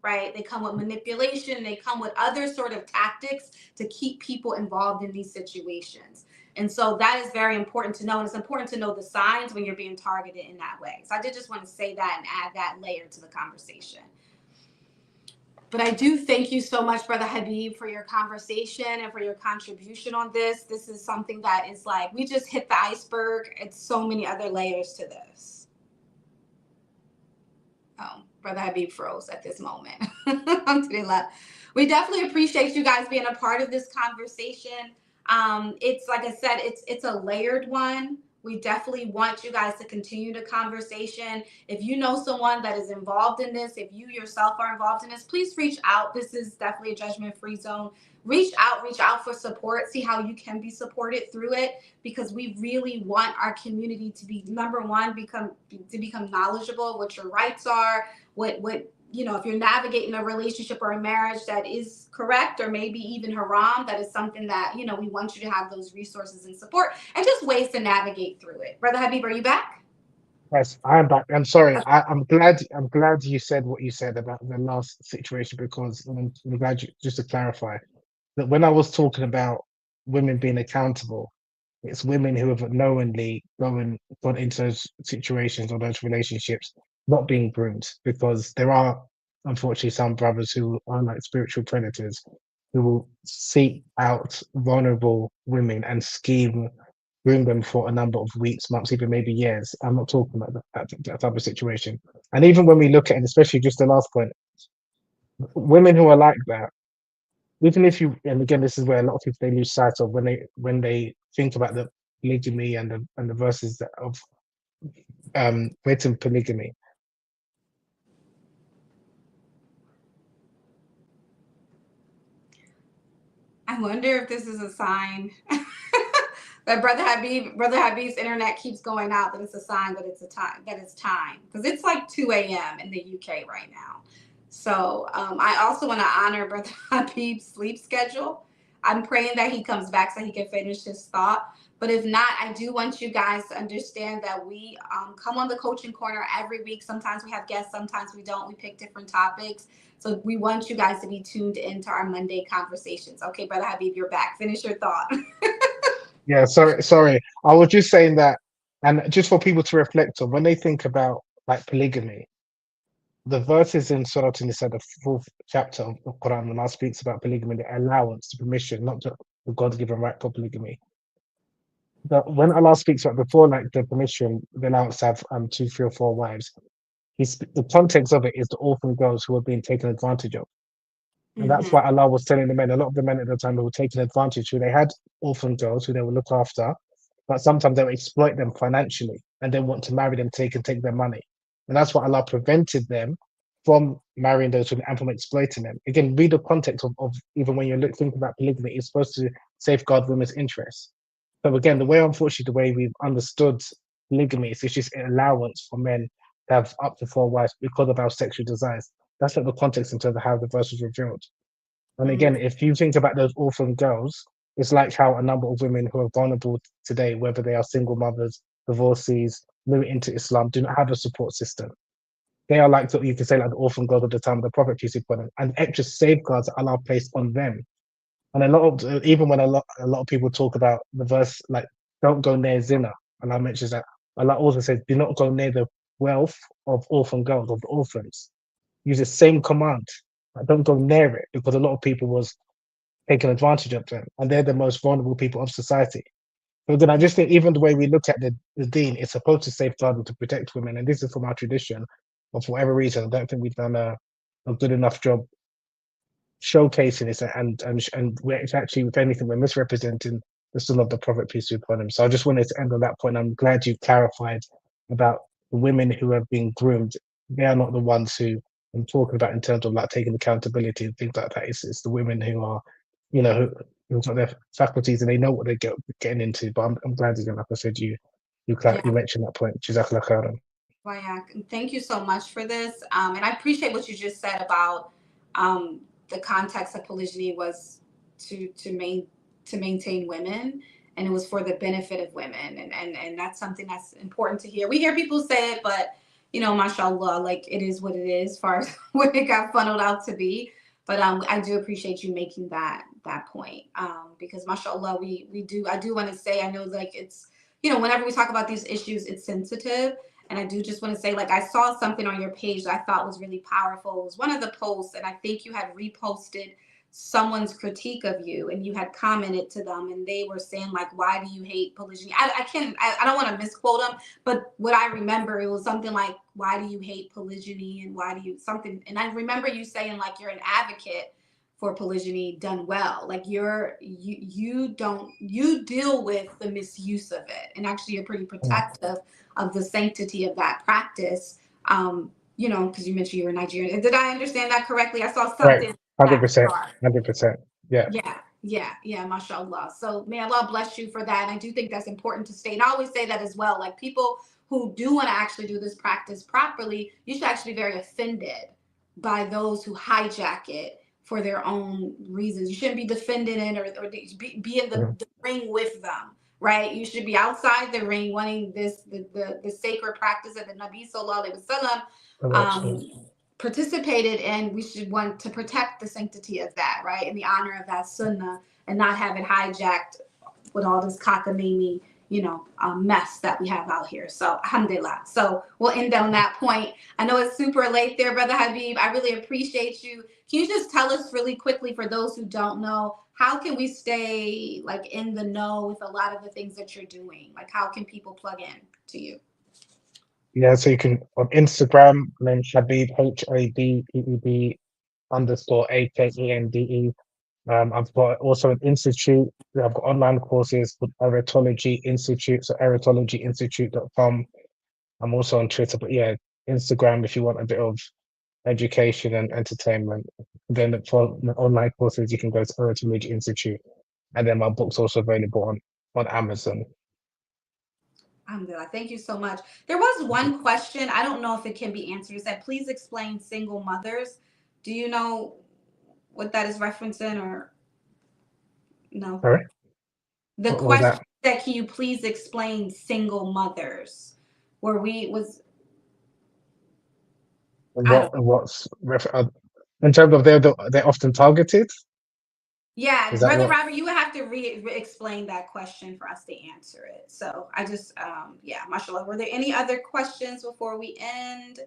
right? They come with manipulation, they come with other sort of tactics to keep people involved in these situations. And so that is very important to know. And it's important to know the signs when you're being targeted in that way. So I did just want to say that and add that layer to the conversation. But I do thank you so much, Brother Habib, for your conversation and for your contribution on this. This is something that is like, we just hit the iceberg. It's so many other layers to this. Oh, Brother Habib froze at this moment. We definitely appreciate you guys being a part of this conversation. It's like I said, it's a layered one. We definitely want you guys to continue the conversation. If you know someone that is involved in this, if you yourself are involved in this, please reach out. This is definitely a judgment free zone. Reach out for support, see how you can be supported through it, because we really want our community to be, number one, become knowledgeable what your rights are, what if you're navigating a relationship or a marriage that is correct or maybe even haram, that is something that we want you to have those resources and support and just ways to navigate through it. Brother Habib, are you back? Yes, I am back. I'm sorry. I'm glad you said what you said about the last situation because I'm glad you, just to clarify that when I was talking about women being accountable, it's women who have knowingly gone into those situations or those relationships not being groomed because there are unfortunately some brothers who are like spiritual predators who will seek out vulnerable women and scheme groom them for a number of weeks, months, even maybe years. I'm not talking about that type of situation. And even when we look at it, especially just the last point, women who are like that, even if you, and again, this is where a lot of people they lose sight of when they think about the polygamy and the verses of written polygamy. I wonder if this is a sign that Brother Habib's internet keeps going out. That it's a sign that it's time because it's like 2 a.m. in the UK right now. So I also want to honor Brother Habib's sleep schedule. I'm praying that he comes back so he can finish his thought. But if not, I do want you guys to understand that we come on the coaching corner every week. Sometimes we have guests, sometimes we don't. We pick different topics. So we want you guys to be tuned into our Monday conversations. Okay, Brother Habib, you're back. Finish your thought. Yeah, sorry. I was just saying that, and just for people to reflect on when they think about like polygamy, the verses in Surah An-Nisa, the fourth chapter of the Quran, when Allah speaks about polygamy, the allowance, the permission, not the God-given right for polygamy. When Allah speaks about before, like the permission, the allowance to have two, three, or four wives, the context of it is the orphan girls who are being taken advantage of. And that's Mm-hmm. why Allah was telling the men, a lot of the men at the time who were taking advantage, who they had orphan girls who they would look after, but sometimes they would exploit them financially and then want to marry them, take their money. And that's why Allah prevented them from marrying those women and from exploiting them. Again, read the context of even when you're thinking about polygamy, it's supposed to safeguard women's interests. So again, unfortunately, the way we've understood polygamy is it's just an allowance for men to have up to four wives because of our sexual desires. That's not the context in terms of how the verse was revealed. And again, Mm-hmm. if you think about those orphan girls, it's like how a number of women who are vulnerable today, whether they are single mothers, divorcees, new into Islam, do not have a support system. They are like, you can say, like the orphan girls of the time of the Prophet, peace be upon him, and extra safeguards that Allah placed on them. And a lot of, even when a lot of people talk about the verse, like, don't go near zina, Allah mentions that. Allah also says, do not go near the wealth of orphan girls, of the orphans. Use the same command. Like, don't go near it because a lot of people was taking advantage of them, and they're the most vulnerable people of society. So then I just think even the way we look at the deen, it's supposed to safeguard and to protect women, and this is from our tradition. But for whatever reason, I don't think we've done a good enough job showcasing this, and we're it's actually, if anything, we're misrepresenting the son of the Prophet peace be upon him. So I just wanted to end on that point. I'm glad you clarified about the women who have been groomed. They are not the ones who I'm talking about in terms of like taking accountability and things like that. It's the women who are, who've got their faculties and they know what getting into. But I'm glad again, like I said, you Yeah. mentioned that point. Jazakallah khairan. Well, yeah. Thank you so much for this. And I appreciate what you just said about um, the context of polygyny was to to maintain women, and it was for the benefit of women, and that's something that's important to hear. We hear people say it, but mashallah, like it is what it is, as far as what it got funneled out to be. But I do appreciate you making that point because mashallah, we do. I do want to say I know like it's whenever we talk about these issues, it's sensitive. And I do just want to say, like, I saw something on your page that I thought was really powerful. It was one of the posts, and I think you had reposted someone's critique of you, and you had commented to them, and they were saying, like, why do you hate polygyny? I don't want to misquote them, but what I remember, it was something like, why do you hate polygyny, and why do you something? And I remember you saying, like, you're an advocate for polygyny done well. Like you deal with the misuse of it, and actually you're pretty Mm. protective of the sanctity of that practice. Because you mentioned you were Nigerian. Did I understand that correctly? I saw Correct. something in that 100%. regard. 100%. Yeah. Yeah, mashallah. So may Allah bless you for that. And I do think that's important to state. And I always say that as well. Like people who do want to actually do this practice properly, you should actually be very offended by those who hijack it for their own reasons. You shouldn't be defending it or be in Mhm. the ring with them, right? You should be outside the ring wanting the sacred practice that the Nabi Sallallahu Alaihi Wasallam Absolutely. participated in. We should want to protect the sanctity of that, right? And the honor of that sunnah, and not have it hijacked with all this cockamamie, mess that we have out here. So, alhamdulillah. So, we'll end on that point. I know it's super late there, Brother Habib. I really appreciate you. Can you just tell us really quickly, for those who don't know, how can we stay like in the know with a lot of the things that you're doing? Like, how can people plug in to you? Yeah, so you can on Instagram, name Habib, HABEEB underscore AKENDE. I've got also an institute. I've got online courses called Eritology Institute, so eritologyinstitute.com. I'm also on Twitter, but yeah, Instagram if you want a bit of education and entertainment. Then for the online courses, you can go to Eritology Institute, and then my book's also available on Amazon. Alhamdulillah. Thank you so much. There was one question. I don't know if it can be answered. It said, please explain single mothers. Do you know what that is referencing, or no? Sorry, The what was question that? that, can you please explain single mothers? Where we was, I don't, In terms of they're often targeted? yeah, Is that Brother what? Robert, you would have to explain that question for us to answer it. So I just, yeah, mashallah. Were there any other questions before we end?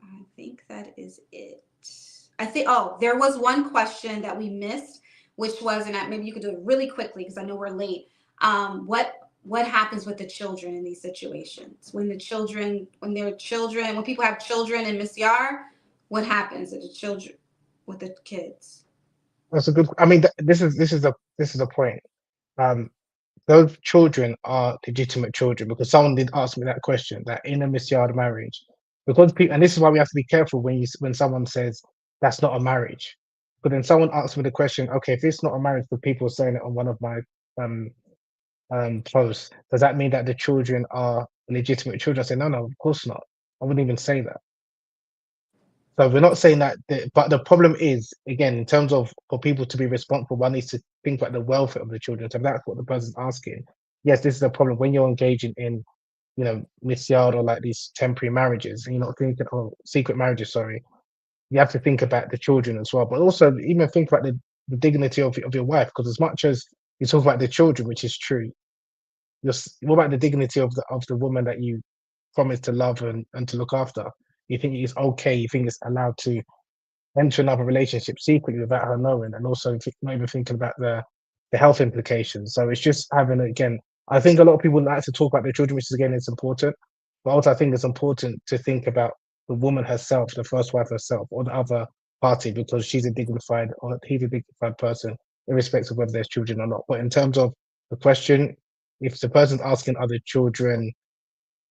I think that is it. I think, oh, there was one question that we missed, which was, and maybe you could do it really quickly because I know we're late. What happens with the children in these situations? When people have children in Misyar, what happens to the children, with the kids? That's a good. I mean, this is a point. Um, those children are legitimate children because someone did ask me that question. That in a misyard marriage, because people, and this is why we have to be careful when someone says that's not a marriage. But then someone asks me the question, okay, if it's not a marriage, but people are saying it on one of my um posts, does that mean that the children are legitimate children? I say, no, no, of course not. I wouldn't even say that. So we're not saying that, but the problem is, again, in terms of for people to be responsible, one needs to think about the welfare of the children. So that's what the person's asking. Yes, this is a problem when you're engaging in, misyard or like these temporary marriages, and you're not thinking, oh, secret marriages, sorry. You have to think about the children as well, but also even think about the dignity of your wife, because as much as you talk about the children, which is true, what about the dignity of the woman that you promised to love and to look after? You think it's okay? You think it's allowed to enter another relationship secretly without her knowing, and also not even thinking about the health implications. So it's just having again. I think a lot of people like to talk about their children, which is again it's important, but also I think it's important to think about the woman herself, the first wife herself, or the other party, because she's a dignified or he's a dignified person, irrespective of whether there's children or not. But in terms of the question, if the person's asking other children,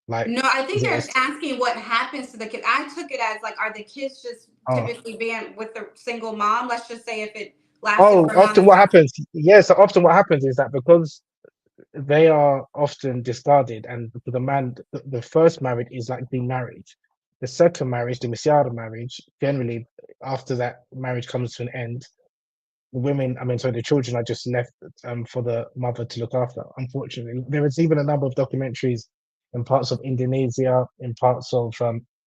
like, No, I is think it they're asking what happens to the kids. I took it as like, are the kids just oh, typically being with the single mom? Let's just say if it lasted oh, for a amount often of what time. happens, yeah, so often what happens is that because they are often discarded, and the man, the first marriage is like the marriage. The second marriage, the Misiara marriage, generally after that marriage comes to an end, the women, I mean, so the children are just left for the mother to look after. Unfortunately, there is even a number of documentaries in parts of Indonesia, in parts of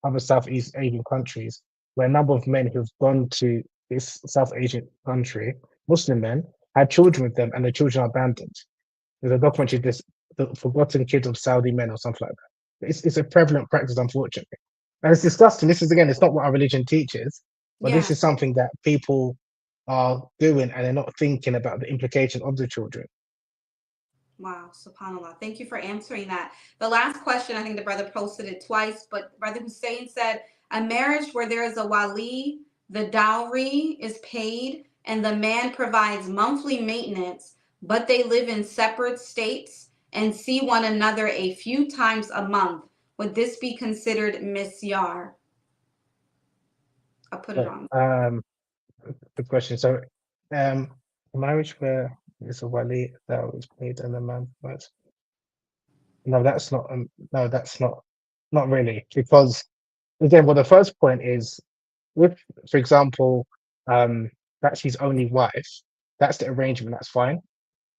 other Southeast Asian countries, where a number of men who've gone to this South Asian country, Muslim men, had children with them, and the children are abandoned. There's a documentary, this the forgotten kids of Saudi men or something like that. It's a prevalent practice, unfortunately, and it's disgusting. This is again, it's not what our religion teaches, but this Yeah. is something that people are doing, and they're not thinking about the implication of the children. Wow. SubhanAllah. Thank you for answering that. The last question, I think the brother posted it twice, but Brother Hussein said, a marriage where there is a wali The dowry is paid and the man provides monthly maintenance, but they live in separate states and see one another a few times a month. Would this be considered misyar? I'll put it So, on. good question. So, um, a marriage where there's a wali that was paid and the man provides. No, that's not. No, that's not really because again, well, the first point is if, for example, um, that's his only wife, that's the arrangement. That's fine.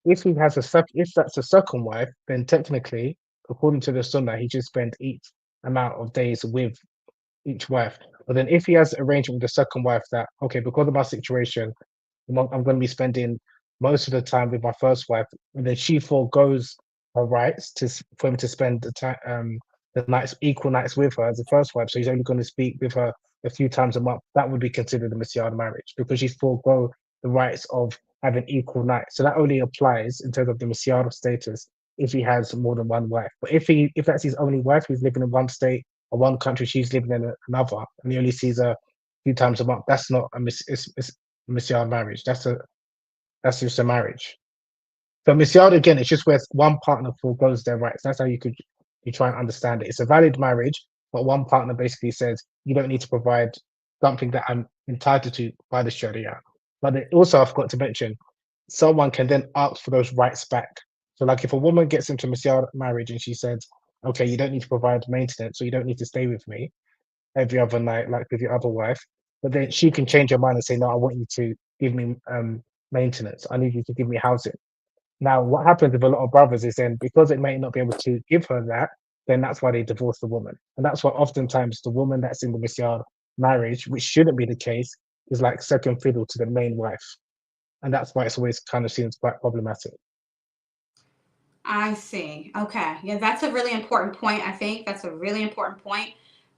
If he has if that's a second wife, then technically, according to the Sunnah, he should spend each amount of days with each wife. But then if he has arrangement with the second wife that, okay, because of my situation, I'm going to be spending most of the time with my first wife, and then she foregoes her rights for him to spend the nights equal nights with her as the first wife. So he's only going to speak with her a few times a month. That would be considered a Messiah marriage because she's forego the rights of having equal nights. So that only applies in terms of the Messiah status if he has more than one wife. But if that's his only wife, who's living in one state or one country, she's living in another, and he only sees her a few times a month, that's not it's Misyar marriage. That's just a marriage. So Misyar again, it's just where one partner foregoes their rights. That's how you try and understand it. It's a valid marriage, but one partner basically says you don't need to provide something that I'm entitled to by the Sharia. But also, I forgot to mention, someone can then ask for those rights back. So, like if a woman gets into Misyar marriage and she says, "Okay, you don't need to provide maintenance, so you don't need to stay with me every other night, like with your other wife," but then she can change her mind and say, "No, I want you to give me maintenance. I need you to give me housing." Now, what happens with a lot of brothers is then because it may not be able to give her that, then that's why they divorce the woman, and that's why oftentimes the woman that's in the misyar marriage, which shouldn't be the case, is like second fiddle to the main wife, and that's why it's always kind of seems quite problematic. I see. Okay. Yeah, that's a really important point. I think that's a really important point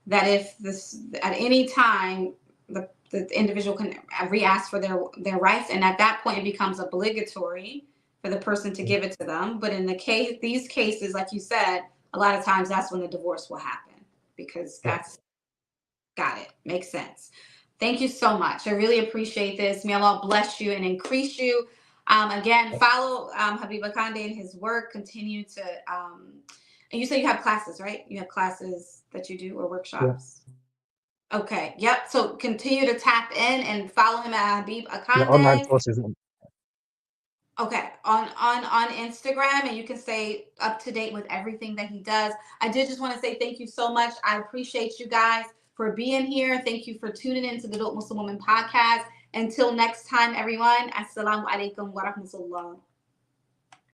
that if this at any time the individual can re-ask for their rights, and at that point it becomes obligatory for the person to Mm. give it to them. But in the case these cases, like you said, a lot of times that's when the divorce will happen because Yeah, that's got it. Makes sense. Thank you so much. I really appreciate this. May Allah bless you and increase you. Again, follow Habib Akande and his work. Continue to, and you say you have classes, right? You have classes that you do or yeah, workshops. Okay. Yep. So continue to tap in and follow him at Habib yeah. Online Akande. courses. Okay, on Instagram, and you can stay up to date with everything that he does. I did just want to say thank you so much. I appreciate you guys for being here. Thank you for tuning in to the Dope Muslim Woman podcast. Until next time, everyone. Assalamu alaikum wa rahmatullah.